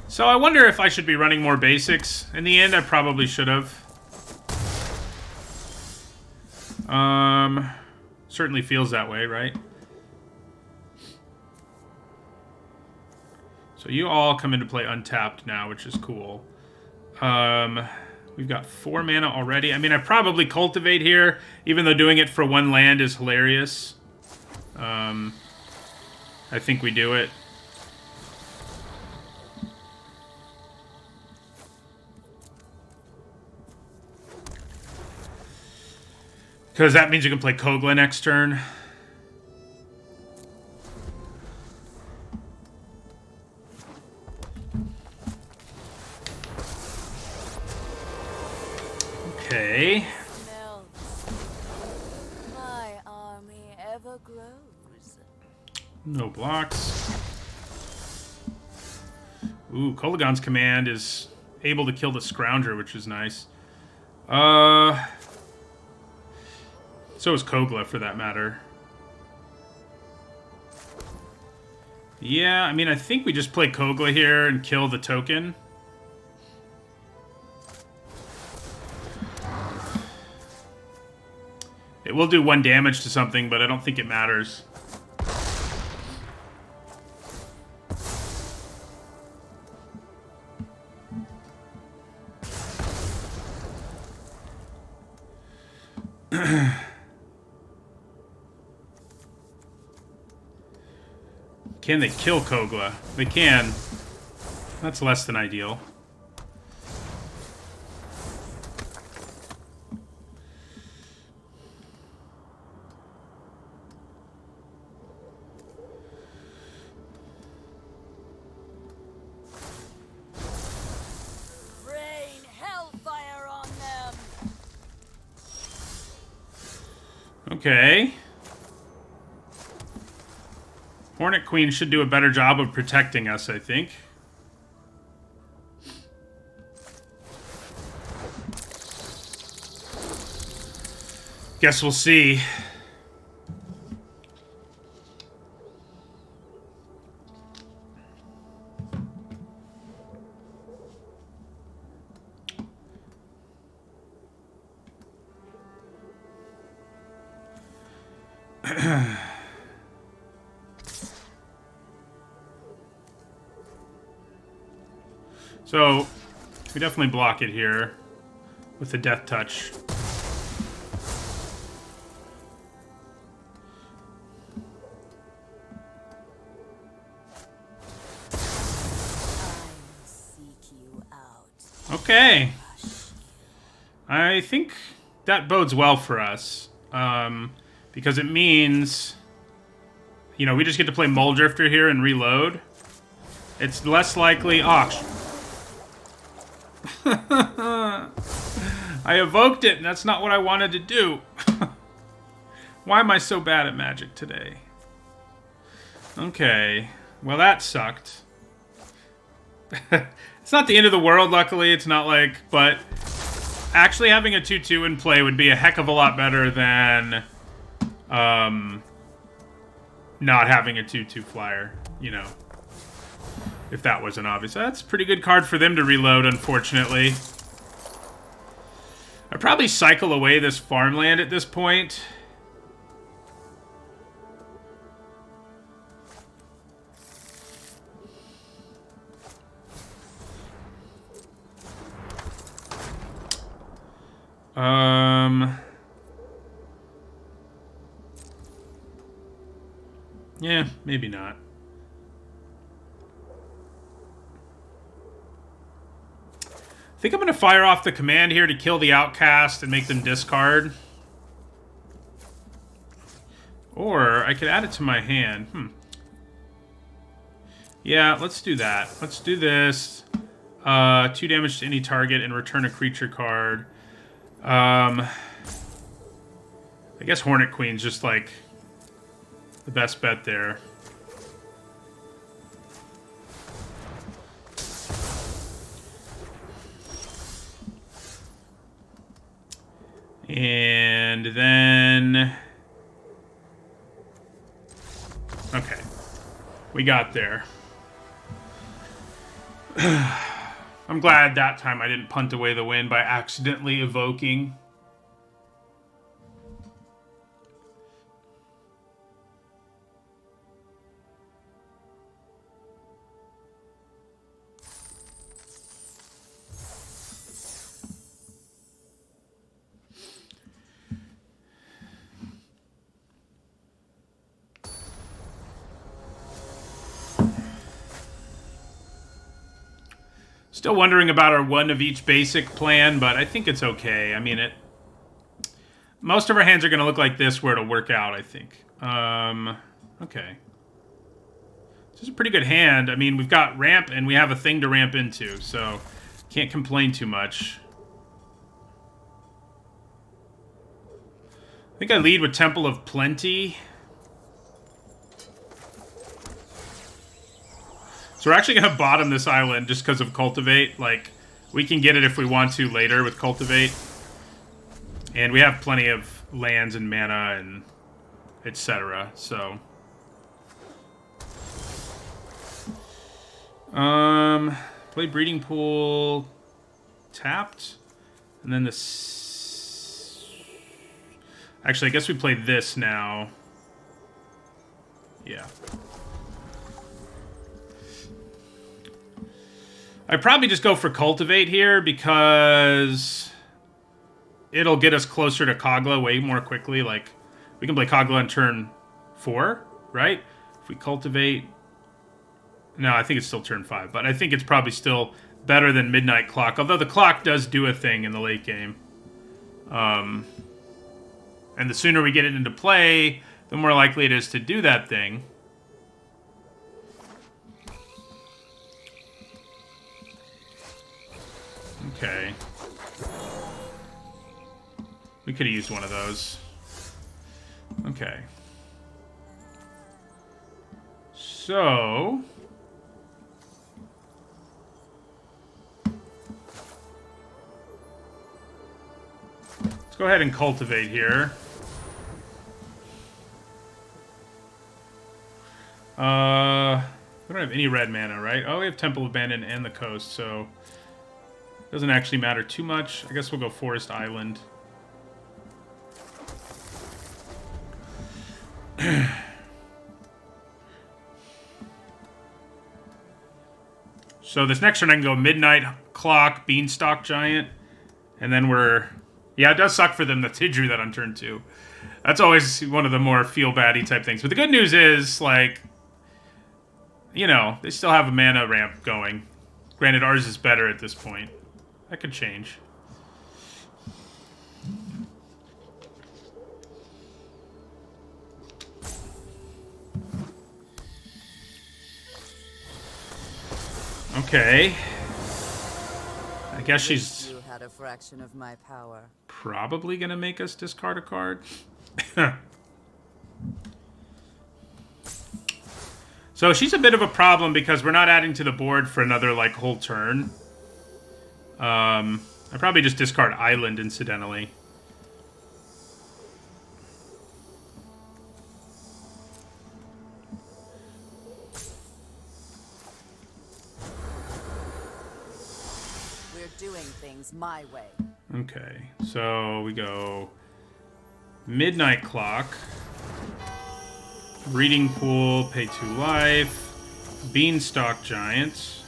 So I wonder if I should be running more basics. In the end, I probably should have. Certainly feels that way, right? So you all come into play untapped now, which is cool. We've got 4 mana already. I mean, I probably Cultivate here, even though doing it for 1 land is hilarious. I think we do it. Because that means you can play Kogla next turn. Okay. My army ever grows. No blocks. Ooh, Kolagon's command is able to kill the Scrounger, which is nice. So is Kogla, for that matter. Yeah, I mean, I think we just play Kogla here and kill the token. It will do 1 damage to something, but I don't think it matters. Can they kill Kogla? They can. That's less than ideal. Rain hellfire on them. Okay. Hornet Queen should do a better job of protecting us, I think. Guess we'll see. So, we definitely block it here with the Death Touch. Okay. I think that bodes well for us. Because it means, you know, we just get to play Mole Drifter here and reload. It's less likely... Oh, I evoked it, and that's not what I wanted to do. Why am I so bad at Magic today? Okay. Well, that sucked. It's not the end of the world, luckily. It's not like... But actually having a 2-2 in play would be a heck of a lot better than... not having a 2-2 flyer, you know. If that wasn't obvious. That's a pretty good card for them to reload, unfortunately. I'd probably cycle away this farmland at this point. Yeah, maybe not. I think I'm going to fire off the command here to kill the outcast and make them discard. Or I could add it to my hand. Yeah, let's do that. Let's do this. 2 damage to any target and return a creature card. I guess Hornet Queen's just like the best bet there. And then... Okay. We got there. I'm glad that time I didn't punt away the win by accidentally evoking. Still wondering about our one of each basic plan, but I think it's okay. I mean, most of our hands are going to look like this where it'll work out, I think. Okay. This is a pretty good hand. I mean, we've got ramp and we have a thing to ramp into, so can't complain too much. I think I lead with Temple of Plenty. So we're actually going to bottom this island just because of Cultivate. Like, we can get it if we want to later with Cultivate. And we have plenty of lands and mana and etc. So, play Breeding Pool tapped. And then this... Actually, I guess we play this now. Yeah. I'd probably just go for Cultivate here because it'll get us closer to Kogla way more quickly. Like, we can play Kogla on turn 4, right? If we Cultivate... No, I think it's still turn 5, but I think it's probably still better than Midnight Clock, although the clock does do a thing in the late game. And the sooner we get it into play, the more likely it is to do that thing. Okay. We could have used one of those. Okay. So... let's go ahead and Cultivate here. We don't have any red mana, right? Oh, we have Temple of Abandon and the Coast, so... doesn't actually matter too much. I guess we'll go Forest Island. So this next turn I can go Midnight Clock, Beanstalk Giant, and then we're... Yeah, it does suck for them, the Tidru that on turn 2. That's always one of the more feel-baddy type things. But the good news is, like, you know, they still have a mana ramp going. Granted, ours is better at this point. That could change. Okay. I guess she's You had a fraction of my power. probably gonna make us discard a card. So she's a bit of a problem because we're not adding to the board for another, like, whole turn. I probably just discard Island, incidentally. We're doing things my way. Okay, so we go Midnight Clock, Breeding Pool, pay 2 life, Beanstalk Giant.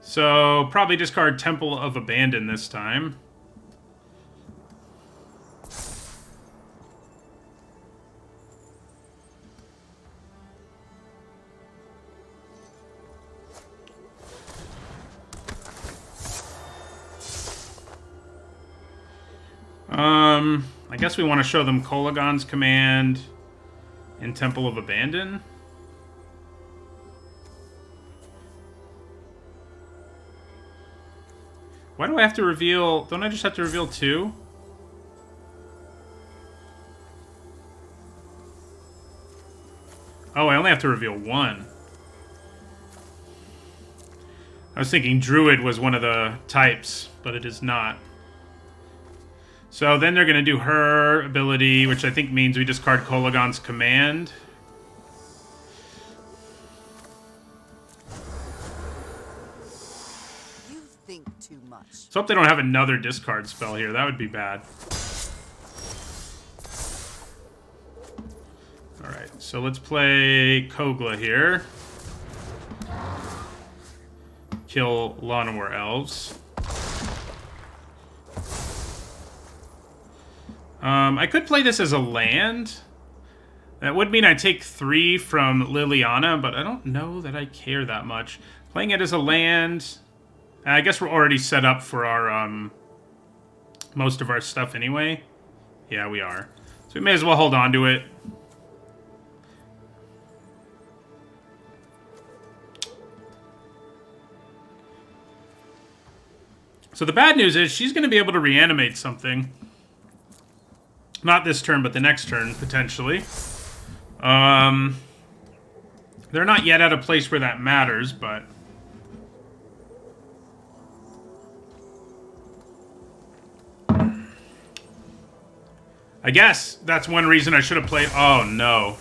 So probably discard Temple of Abandon this time. I guess we want to show them Kolagon's Command and Temple of Abandon. Why do I have to reveal... Don't I just have to reveal 2? Oh, I only have to reveal 1. I was thinking Druid was one of the types, but it is not. So then they're going to do her ability, which I think means we discard Kolagon's Command. You think too much. Let's hope they don't have another discard spell here. That would be bad. Alright, so let's play Kogla here. Kill Llanowar Elves. I could play this as a land. That would mean I take 3 from Liliana, but I don't know that I care that much. Playing it as a land... I guess we're already set up for our, most of our stuff anyway. Yeah, we are. So we may as well hold on to it. So the bad news is she's going to be able to reanimate something. Not this turn, but the next turn, potentially. They're not yet at a place where that matters, but... I guess that's one reason I should have played... Oh, no.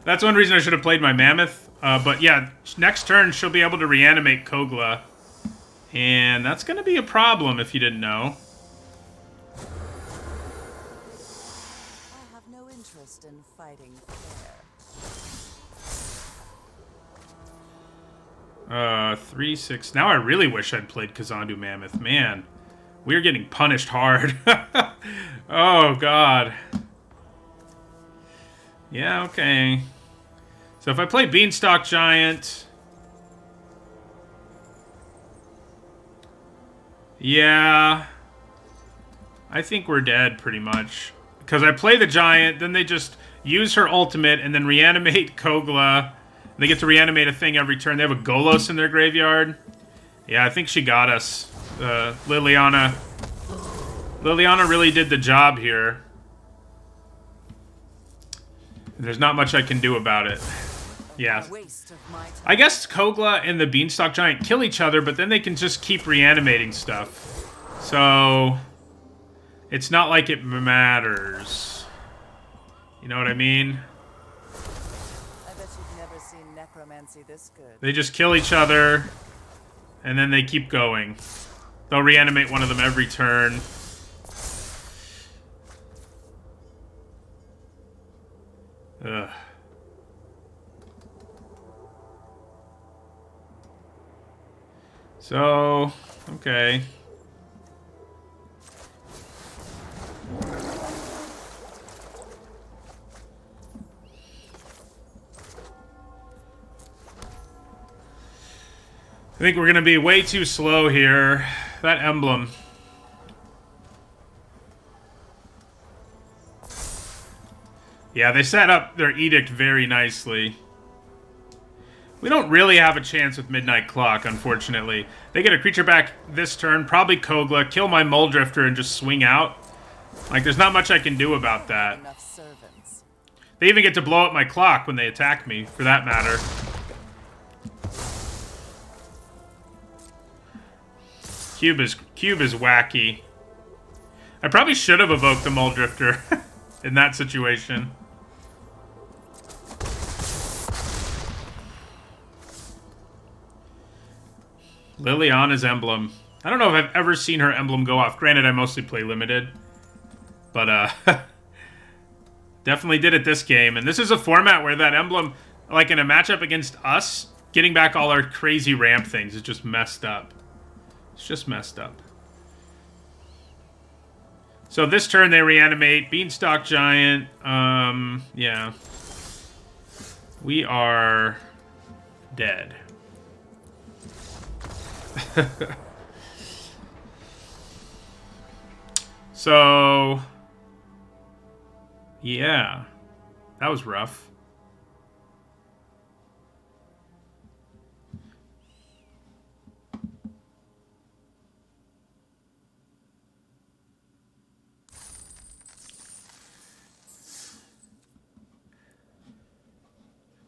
That's one reason I should have played my Mammoth. But yeah, next turn she'll be able to reanimate Kogla. And that's going to be a problem if you didn't know. I have no interest in fighting fair. 3-6. Now I really wish I'd played Kazandu Mammoth. Man, we're getting punished hard. Oh, God. Yeah, okay. So if I play Beanstalk Giant... Yeah. I think we're dead, pretty much. Because I play the Giant, then they just use her ultimate, and then reanimate Kogla. They get to reanimate a thing every turn. They have a Golos in their graveyard. Yeah, I think she got us. Liliana really did the job here. There's not much I can do about it. Yeah. I guess Kogla and the Beanstalk Giant kill each other, but then they can just keep reanimating stuff. So... it's not like it matters. You know what I mean? I bet you've never seen necromancy fancy this good. They just kill each other, and then they keep going. They'll reanimate one of them every turn. Ugh. So, okay. I think we're going to be way too slow here. That emblem. Yeah, they set up their edict very nicely. We don't really have a chance with Midnight Clock, unfortunately. They get a creature back this turn, probably Kogla, kill my Muldrifter, and just swing out. Like, there's not much I can do about that. Enough servants. They even get to blow up my clock when they attack me, for that matter. Cube is wacky. I probably should have evoked the Muldrifter in that situation. Liliana's emblem. I don't know if I've ever seen her emblem go off. Granted, I mostly play limited. But, definitely did it this game. And this is a format where that emblem, like in a matchup against us, getting back all our crazy ramp things is just messed up. It's just messed up. So this turn they reanimate. Beanstalk Giant. Yeah. We are dead. So, yeah, that was rough.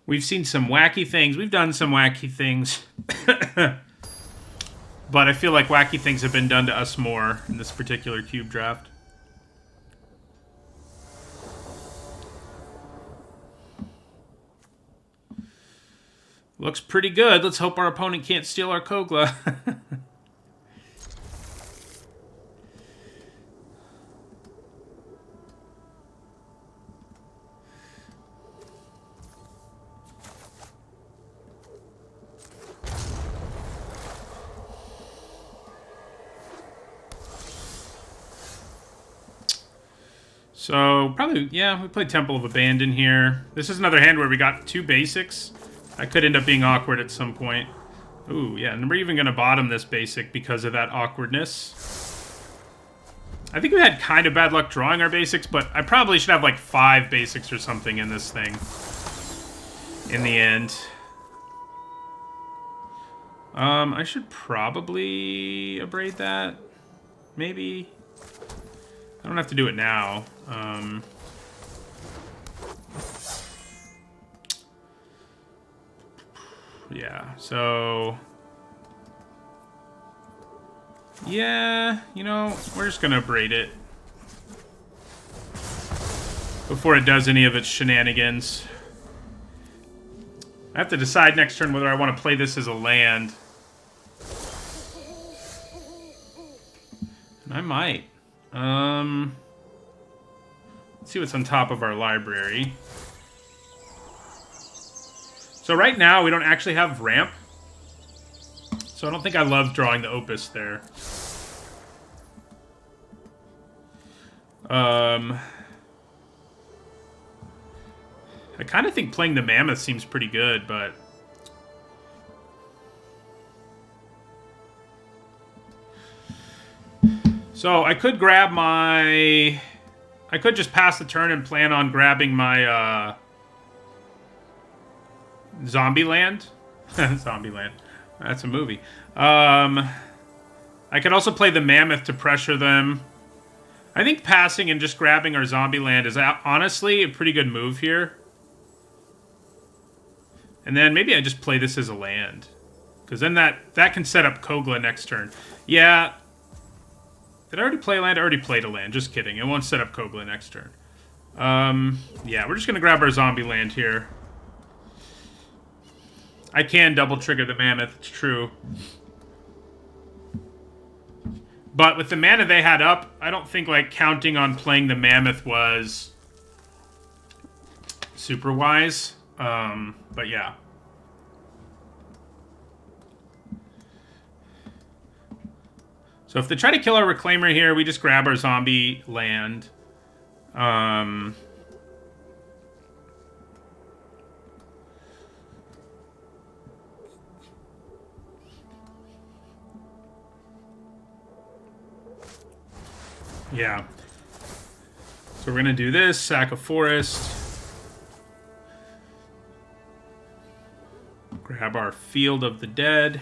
We've seen some wacky things. We've done some wacky things. But I feel like wacky things have been done to us more in this particular cube draft. Looks pretty good. Let's hope our opponent can't steal our Kogla. So, probably, yeah, we played Temple of Abandon here. This is another hand where we got 2 basics. That could end up being awkward at some point. Ooh, yeah, and we're even going to bottom this basic because of that awkwardness. I think we had kind of bad luck drawing our basics, but I probably should have like 5 basics or something in this thing. In the end. I should probably abrade that. Maybe. I don't have to do it now. Yeah, so... Yeah, you know, we're just gonna braid it. Before it does any of its shenanigans. I have to decide next turn whether I want to play this as a land. And I might. Let's see what's on top of our library. So right now, we don't actually have ramp. So I don't think I love drawing the Opus there. I kind of think playing the Mammoth seems pretty good, but... So I could grab my... I could just pass the turn and plan on grabbing my, Zombieland. Zombieland. That's a movie. I could also play the Mammoth to pressure them. I think passing and just grabbing our Zombieland is honestly a pretty good move here. And then maybe I just play this as a land. Because then that can set up Kogla next turn. Yeah. Did I already play a land? I already played a land. Just kidding. It won't set up Kogla next turn. Yeah, we're just going to grab our Zombieland here. I can double trigger the Mammoth, it's true. But with the mana they had up, I don't think like counting on playing the Mammoth was super wise. But yeah. So if they try to kill our Reclaimer here, we just grab our zombie land. Yeah. So we're going to do this, sack a forest. Grab our Field of the Dead.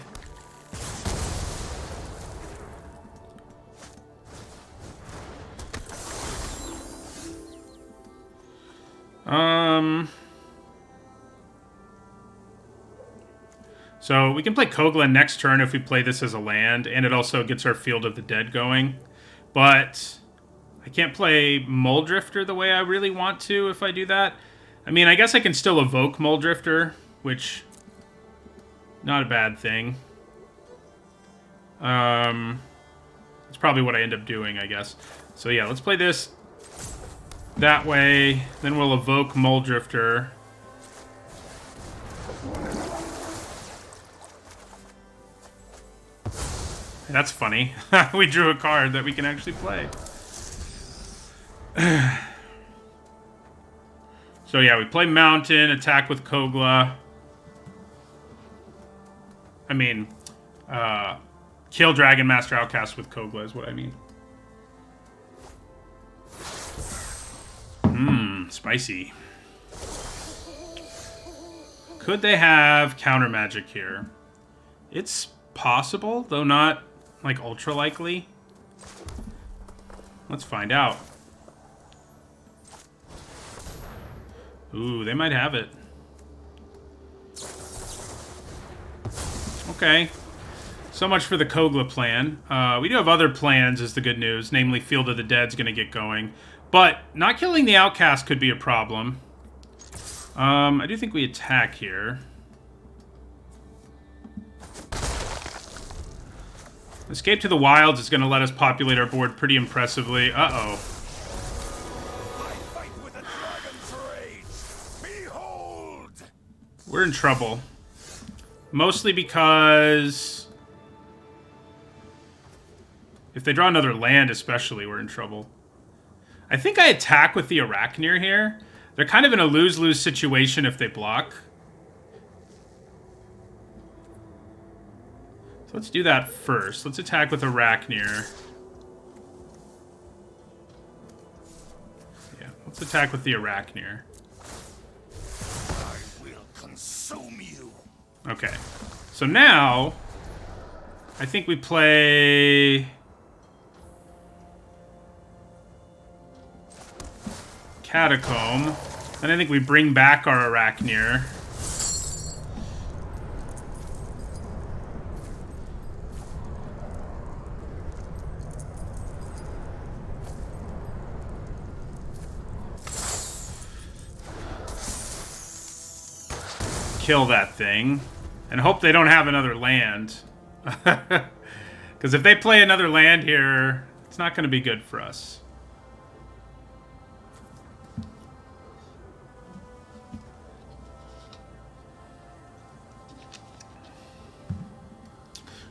So we can play Kogla next turn if we play this as a land, and it also gets our Field of the Dead going. But I can't play Muldrifter the way I really want to if I do that. I mean, I guess I can still evoke Muldrifter, which not a bad thing. It's probably what I end up doing, I guess. So yeah, let's play this that way. Then we'll evoke Muldrifter. That's funny. We drew a card that we can actually play. So yeah, we play Mountain, attack with Kogla. I mean, kill Dragon Master Outcast with Kogla is what I mean. Spicy. Could they have counter magic here? It's possible, though not like ultra likely. Let's find out. Ooh, they might have it. Okay. So much for the Kogla plan. We do have other plans is the good news. Namely, Field of the Dead's going to get going. But not killing the Outcast could be a problem. I do think we attack here. Escape to the Wilds is going to let us populate our board pretty impressively. Uh-oh. We're in trouble. Mostly because if they draw another land especially, we're in trouble. I think I attack with the Arachnir here. They're kind of in a lose-lose situation if they block. So let's do that first. Let's attack with Arachnir. Yeah, let's attack with the Arachnir. I will consume you. Okay. So now, I think we play Catacomb. And I think we bring back our Arachnir. Kill that thing. And hope they don't have another land. Because if they play another land here, it's not going to be good for us.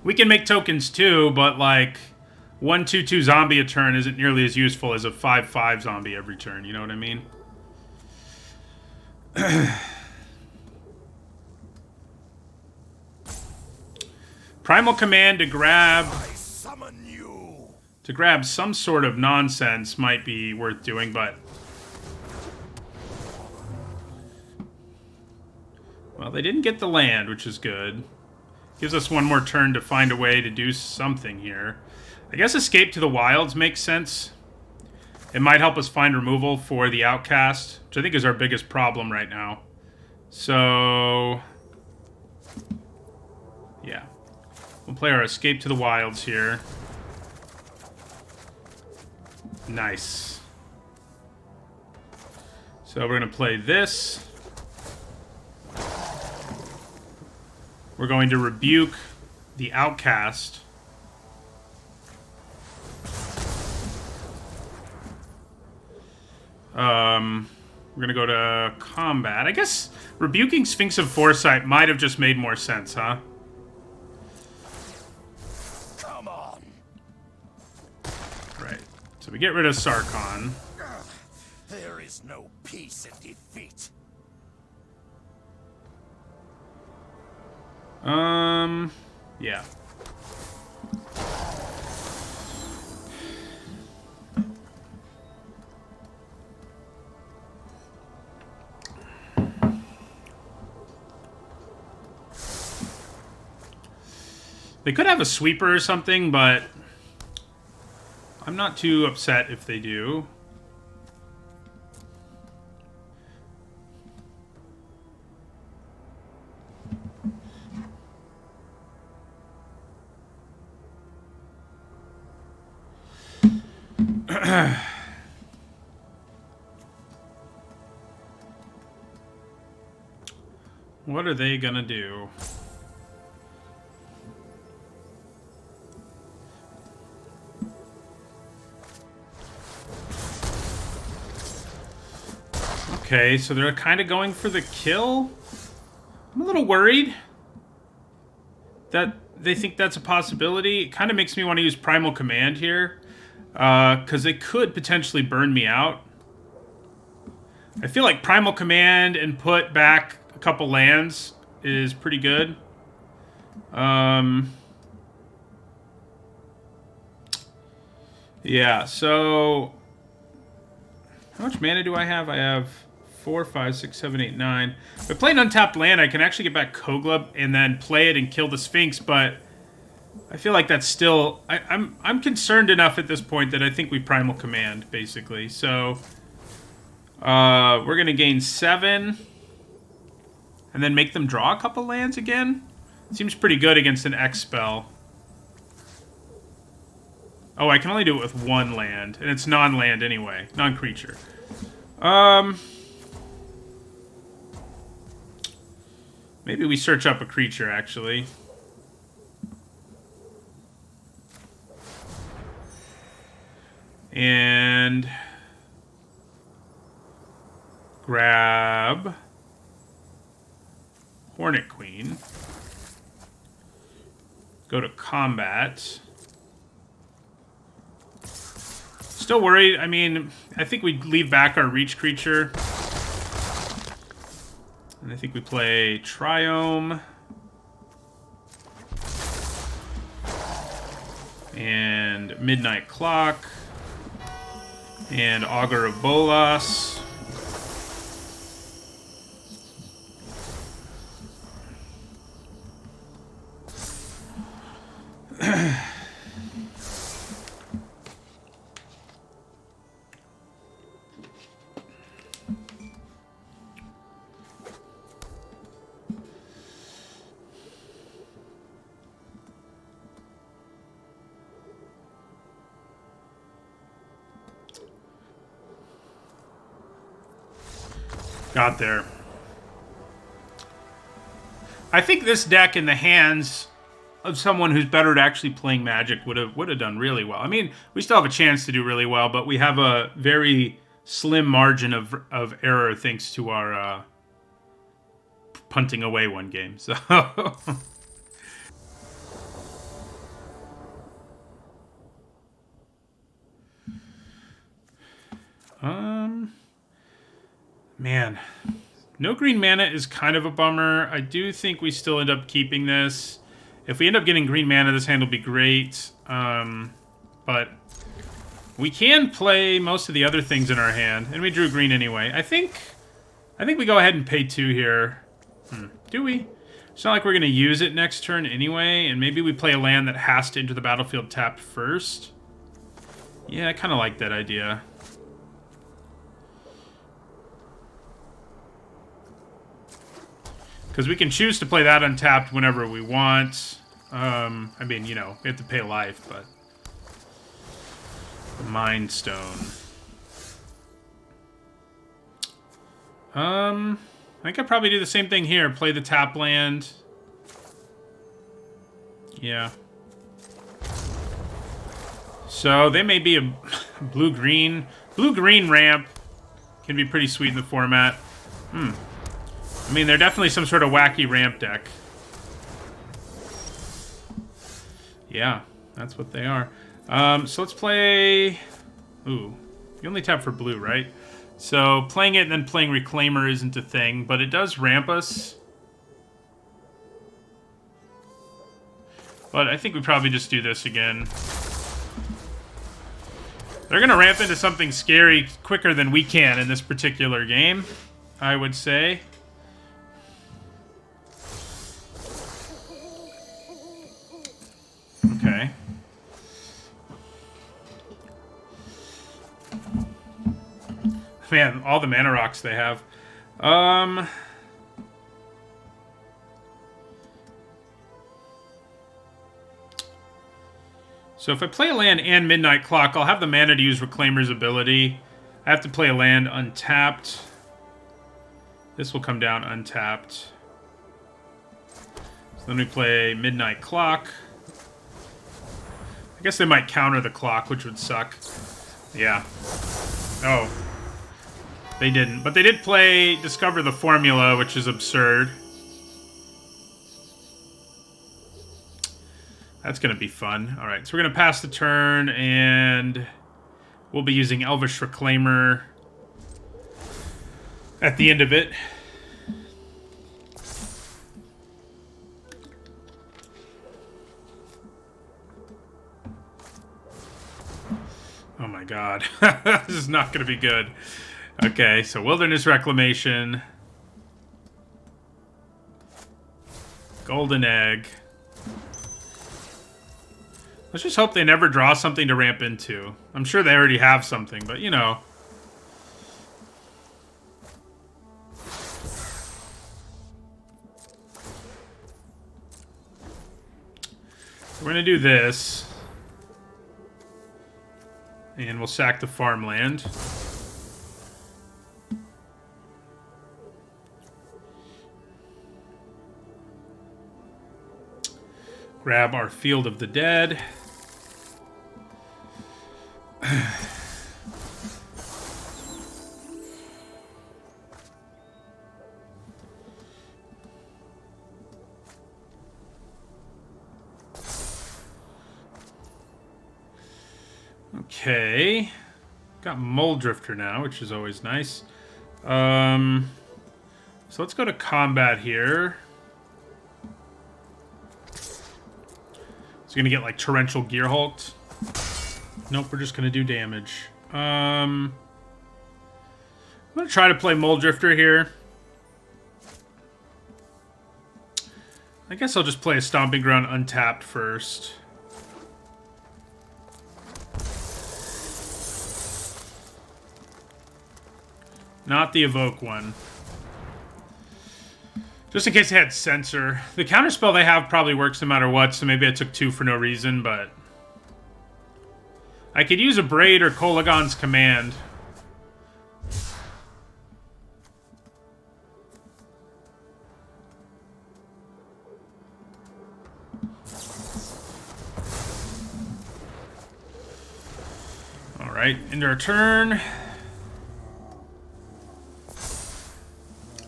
We can make tokens too, but like 1/2/2 zombie a turn isn't nearly as useful as a 5/5 zombie every turn. You know what I mean? Primal Command to grab some sort of nonsense might be worth doing, but well, they didn't get the land, which is good. Gives us one more turn to find a way to do something here. I guess Escape to the Wilds makes sense. It might help us find removal for the Outcast, which I think is our biggest problem right now. So yeah. We'll play our Escape to the Wilds here. Nice. So we're going to play this. We're going to rebuke the outcast. We're going to go to combat. I guess rebuking Sphinx of Foresight might have just made more sense, huh? Come on. Right. So we get rid of Sarkhan. There is no peace in defeat. Yeah. They could have a sweeper or something, but I'm not too upset if they do. What are they gonna do? Okay, so they're kind of going for the kill. I'm a little worried that they think that's a possibility. It kind of makes me want to use Primal Command here, because they could potentially burn me out. I feel like Primal Command and put back a couple lands is pretty good. Yeah, so how much mana do I have? I have 4, 5, 6, 7, 8, 9. If I play an untapped land, I can actually get back Koglub and then play it and kill the Sphinx, but I feel like that's still... I'm concerned enough at this point that I think we Primal Command, basically. So, we're going to gain 7, and then make them draw a couple lands again? Seems pretty good against an X spell. Oh, I can only do it with one land, and it's non-land anyway. Non-creature. Maybe we search up a creature, actually. And grab Hornet Queen. Go to combat. Still worried. I mean, I think we leave back our reach creature. And I think we play Triome. And Midnight Clock. And Augur of Bolas. Got there. I think this deck in the hands of someone who's better at actually playing Magic would have done really well. I mean, we still have a chance to do really well, but we have a very slim margin of error thanks to our punting away one game. So man, no green mana is kind of a bummer. I do think we still end up keeping this. If we end up getting green mana, this hand will be great. But we can play most of the other things in our hand, and we drew green anyway. I think we go ahead and pay 2 here. Do we? It's not like we're going to use it next turn anyway, and maybe we play a land that has to enter the battlefield tapped first. Yeah, I kind of like that idea. Because we can choose to play that untapped whenever we want. I mean, you know, we have to pay life, but... Mind Stone. I think I'd probably do the same thing here. Play the tap land. Yeah. So they may be a blue-green. Blue-green ramp can be pretty sweet in the format. I mean, they're definitely some sort of wacky ramp deck. Yeah, that's what they are. So let's play... Ooh, you only tap for blue, right? So playing it and then playing Reclaimer isn't a thing, but it does ramp us. But I think we probably just do this again. They're going to ramp into something scary quicker than we can in this particular game, I would say. Okay. Man, all the mana rocks they have. So if I play a land and Midnight Clock, I'll have the mana to use Reclaimer's ability. I have to play a land untapped. This will come down untapped. So then we play Midnight Clock. I guess they might counter the clock, which would suck. Yeah. Oh. They didn't. But they did play Discover the Formula, which is absurd. That's going to be fun. All right, so we're going to pass the turn, and we'll be using Elvish Reclaimer at the end of it. Oh my god. This is not going to be good. Okay, so Wilderness Reclamation. Golden Egg. Let's just hope they never draw something to ramp into. I'm sure they already have something, but you know. We're going to do this. And we'll sack the farmland. Grab our Field of the Dead. Okay. Got Muldrifter now, which is always nice. So let's go to combat here. It's gonna get like Torrential Gearhulked. Nope, we're just gonna do damage. I'm gonna try to play Muldrifter here. I guess I'll just play a Stomping Ground untapped first. Not the Evoke one. Just in case they had Censor. The counterspell they have probably works no matter what, so maybe I took 2 for no reason, but... I could use a Braid or Kolaghan's Command. Alright, into our turn.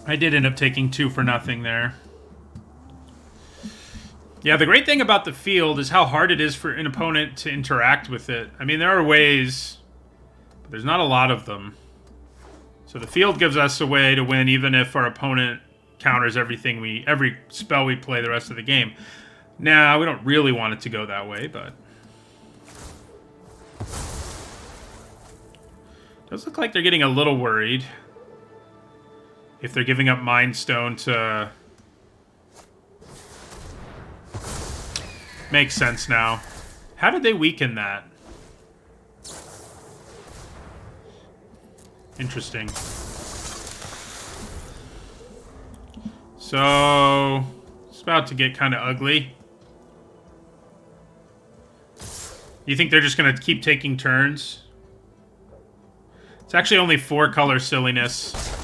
I did end up taking 2 for nothing there. Yeah, the great thing about the field is how hard it is for an opponent to interact with it. I mean, there are ways, but there's not a lot of them. So the field gives us a way to win even if our opponent counters every spell we play the rest of the game. Now, we don't really want it to go that way, but... Does look like they're getting a little worried. If they're giving up Mind Stone to... Makes sense now. How did they weaken that? Interesting. So... It's about to get kind of ugly. You think they're just going to keep taking turns? It's actually only 4 color silliness.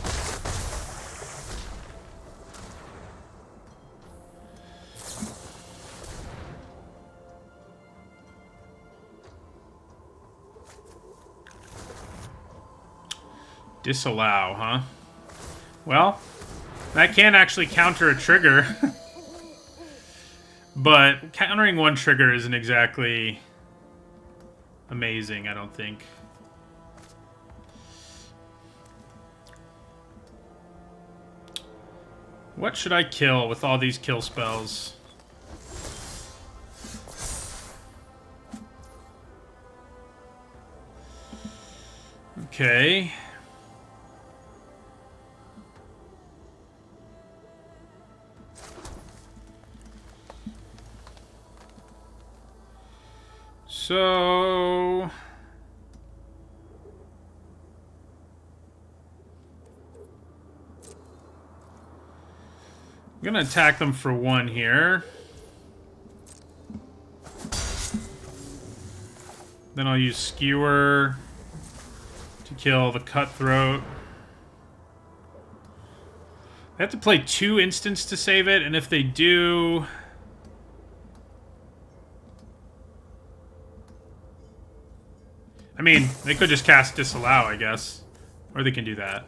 Disallow, huh? Well, that can actually counter a trigger. But countering one trigger isn't exactly amazing, I don't think. What should I kill with all these kill spells? Okay. So... I'm gonna attack them for one here. Then I'll use Skewer to kill the Cutthroat. They have to play 2 instants to save it, and if they do... I mean, they could just cast Disallow, I guess. Or they can do that.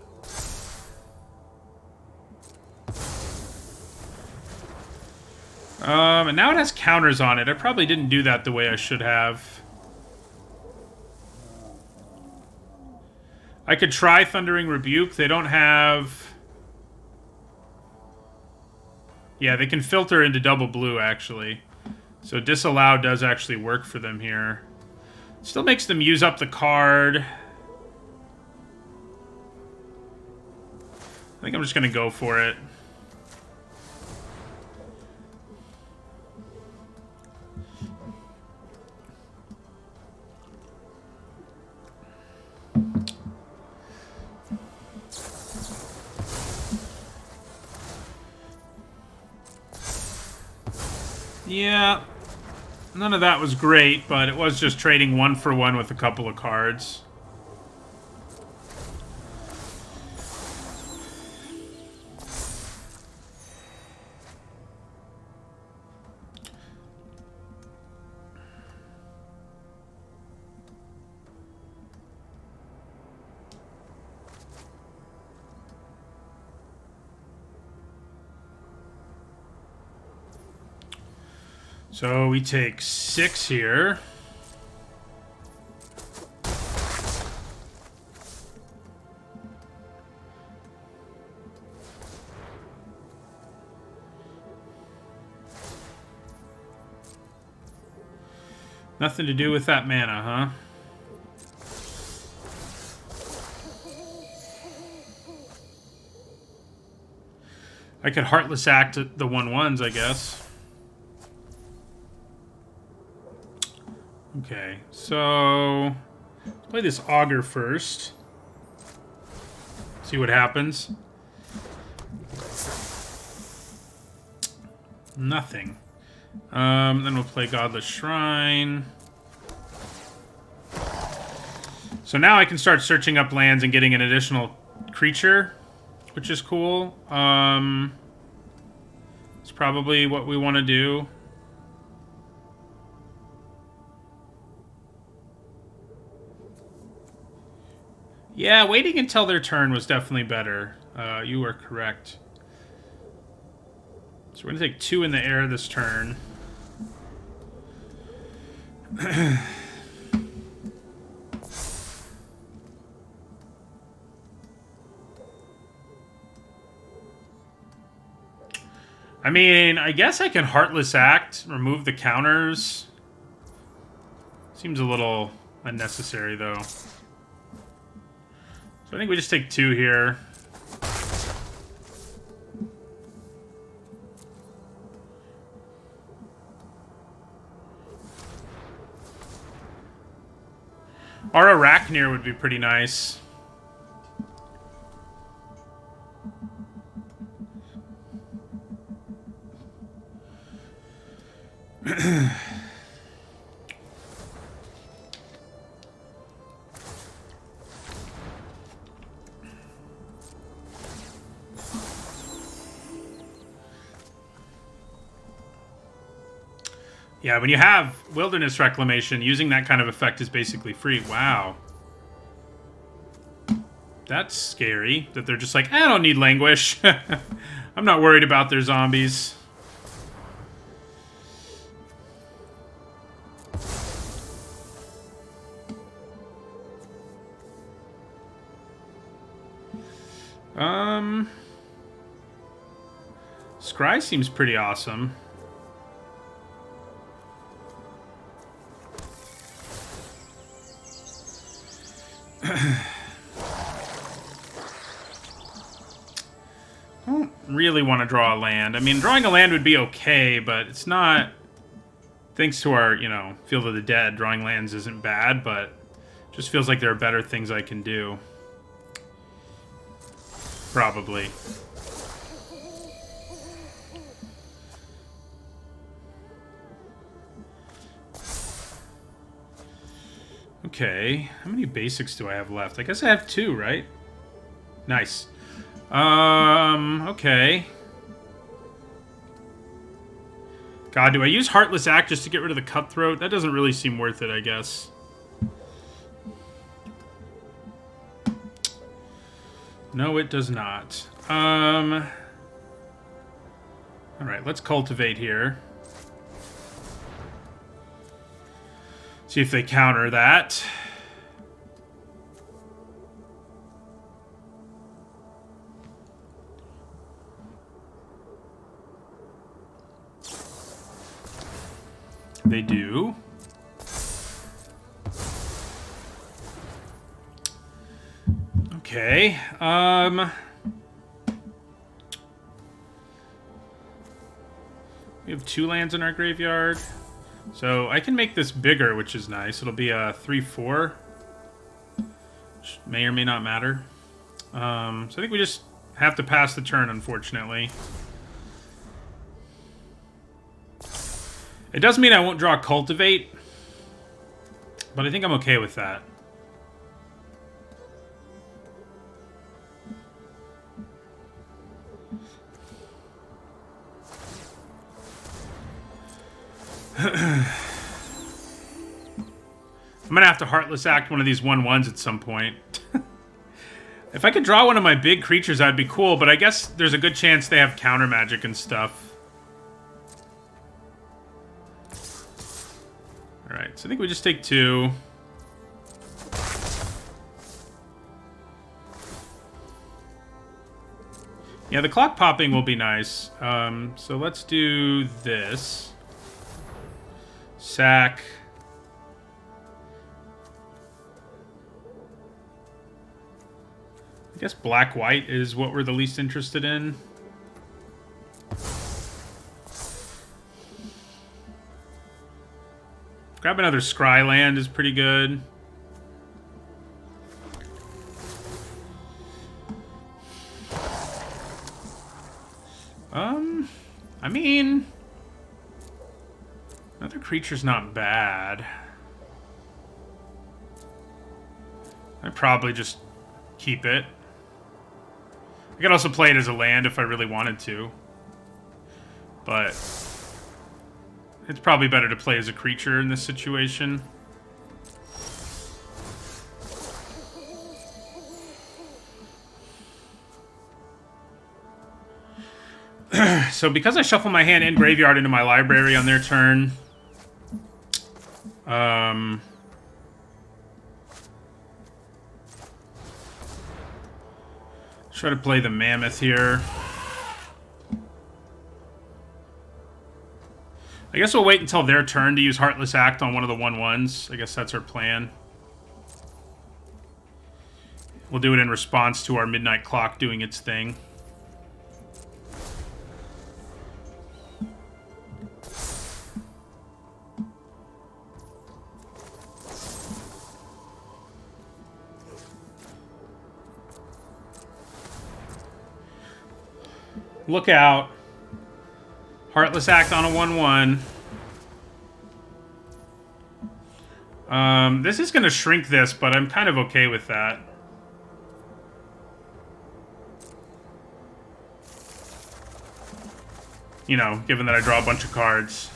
And now it has counters on it. I probably didn't do that the way I should have. I could try Thundering Rebuke. They don't have... Yeah, they can filter into double blue, actually. So Disallow does actually work for them here. Still makes them use up the card. I think I'm just going to go for it. Yeah, none of that was great, but it was just trading 1 for 1 with a couple of cards. So we take 6 here. Nothing to do with that mana, huh? I could Heartless Act the 1/1s, I guess. Okay, so let's play this Augur first. See what happens. Nothing. Then we'll play Godless Shrine. So now I can start searching up lands and getting an additional creature, which is cool. It's probably what we want to do. Yeah, waiting until their turn was definitely better. You are correct. So we're going to take 2 in the air this turn. I mean, I guess I can Heartless Act, remove the counters. Seems a little unnecessary, though. So I think we just take 2 here. Our Arachnir would be pretty nice. Yeah, when you have Wilderness Reclamation, using that kind of effect is basically free. Wow. That's scary, that they're just like, I don't need Languish. I'm not worried about their zombies. Scry seems pretty awesome. I don't really want to draw a land. I mean, drawing a land would be okay, but it's not... Thanks to our, you know, Field of the Dead, drawing lands isn't bad, but it just feels like there are better things I can do. Probably. Okay, how many basics do I have left? I guess I have 2, right? Nice. Okay. God, do I use Heartless Act just to get rid of the Cutthroat? That doesn't really seem worth it, I guess. No, it does not. Alright, let's cultivate here. See if they counter that. They do. Okay. We have 2 lands in our graveyard. So I can make this bigger, which is nice. It'll be a 3/4. Which may or may not matter. So I think we just have to pass the turn, unfortunately. It does mean I won't draw Cultivate, but I think I'm okay with that. I'm gonna have to Heartless Act one of these 1/1s at some point. If I could draw one of my big creatures, that'd be cool, but I guess there's a good chance they have counter magic and stuff. Alright, so I think we just take 2. Yeah, the clock popping will be nice. So let's do this. Sack. I guess black-white is what we're the least interested in. Grab another Scry land is pretty good. I mean, another creature's not bad. I'd probably just keep it. I could also play it as a land if I really wanted to. But it's probably better to play as a creature in this situation. So because I shuffle my hand and graveyard into my library on their turn, try to play the Mammoth here. I guess we'll wait until their turn to use Heartless Act on one of the 1/1s. I guess that's our plan. We'll do it in response to our Midnight Clock doing its thing. Look out. Heartless Act on a 1/1. This is going to shrink this, but I'm kind of okay with that. You know, given that I draw a bunch of cards.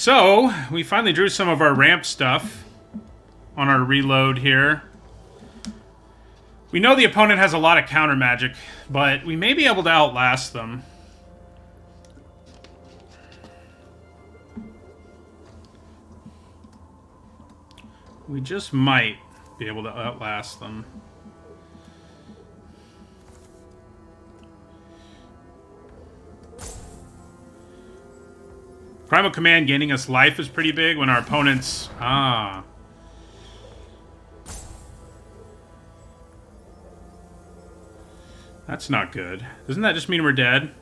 So, we finally drew some of our ramp stuff on our reload here. We know the opponent has a lot of counter magic, but we may be able to outlast them. We just might be able to outlast them. Primal Command gaining us life is pretty big when our opponents... Ah. That's not good. Doesn't that just mean we're dead?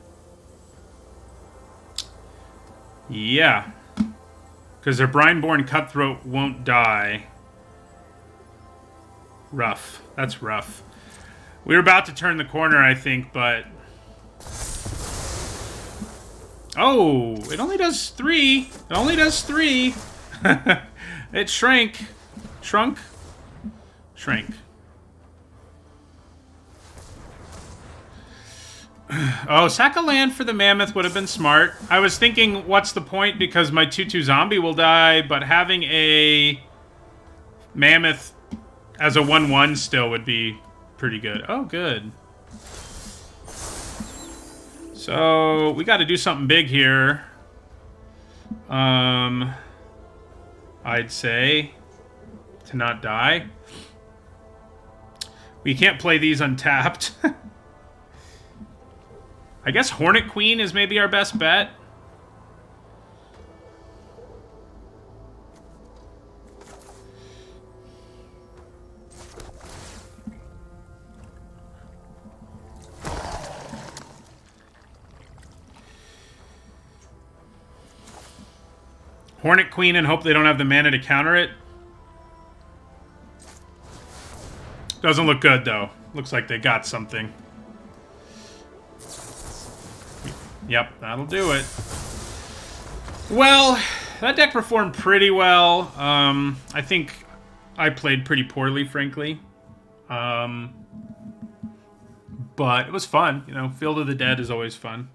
Yeah. Because their Brineborn Cutthroat won't die. Rough. That's rough. We were about to turn the corner, I think, but... Oh, it only does 3. It only does 3. It shrank. Shrunk. Shrank. Oh, sack a land for the Mammoth would have been smart. I was thinking, what's the point? Because my 2/2 zombie will die, but having a Mammoth as a 1/1 still would be pretty good. Oh, good. So, we got to do something big here. I'd say to not die. We can't play these untapped. I guess Hornet Queen is maybe our best bet. Hornet Queen and hope they don't have the mana to counter it. Doesn't look good, though. Looks like they got something. Yep, that'll do it. Well, that deck performed pretty well. I think I played pretty poorly, frankly. But it was fun. You know, Field of the Dead is always fun.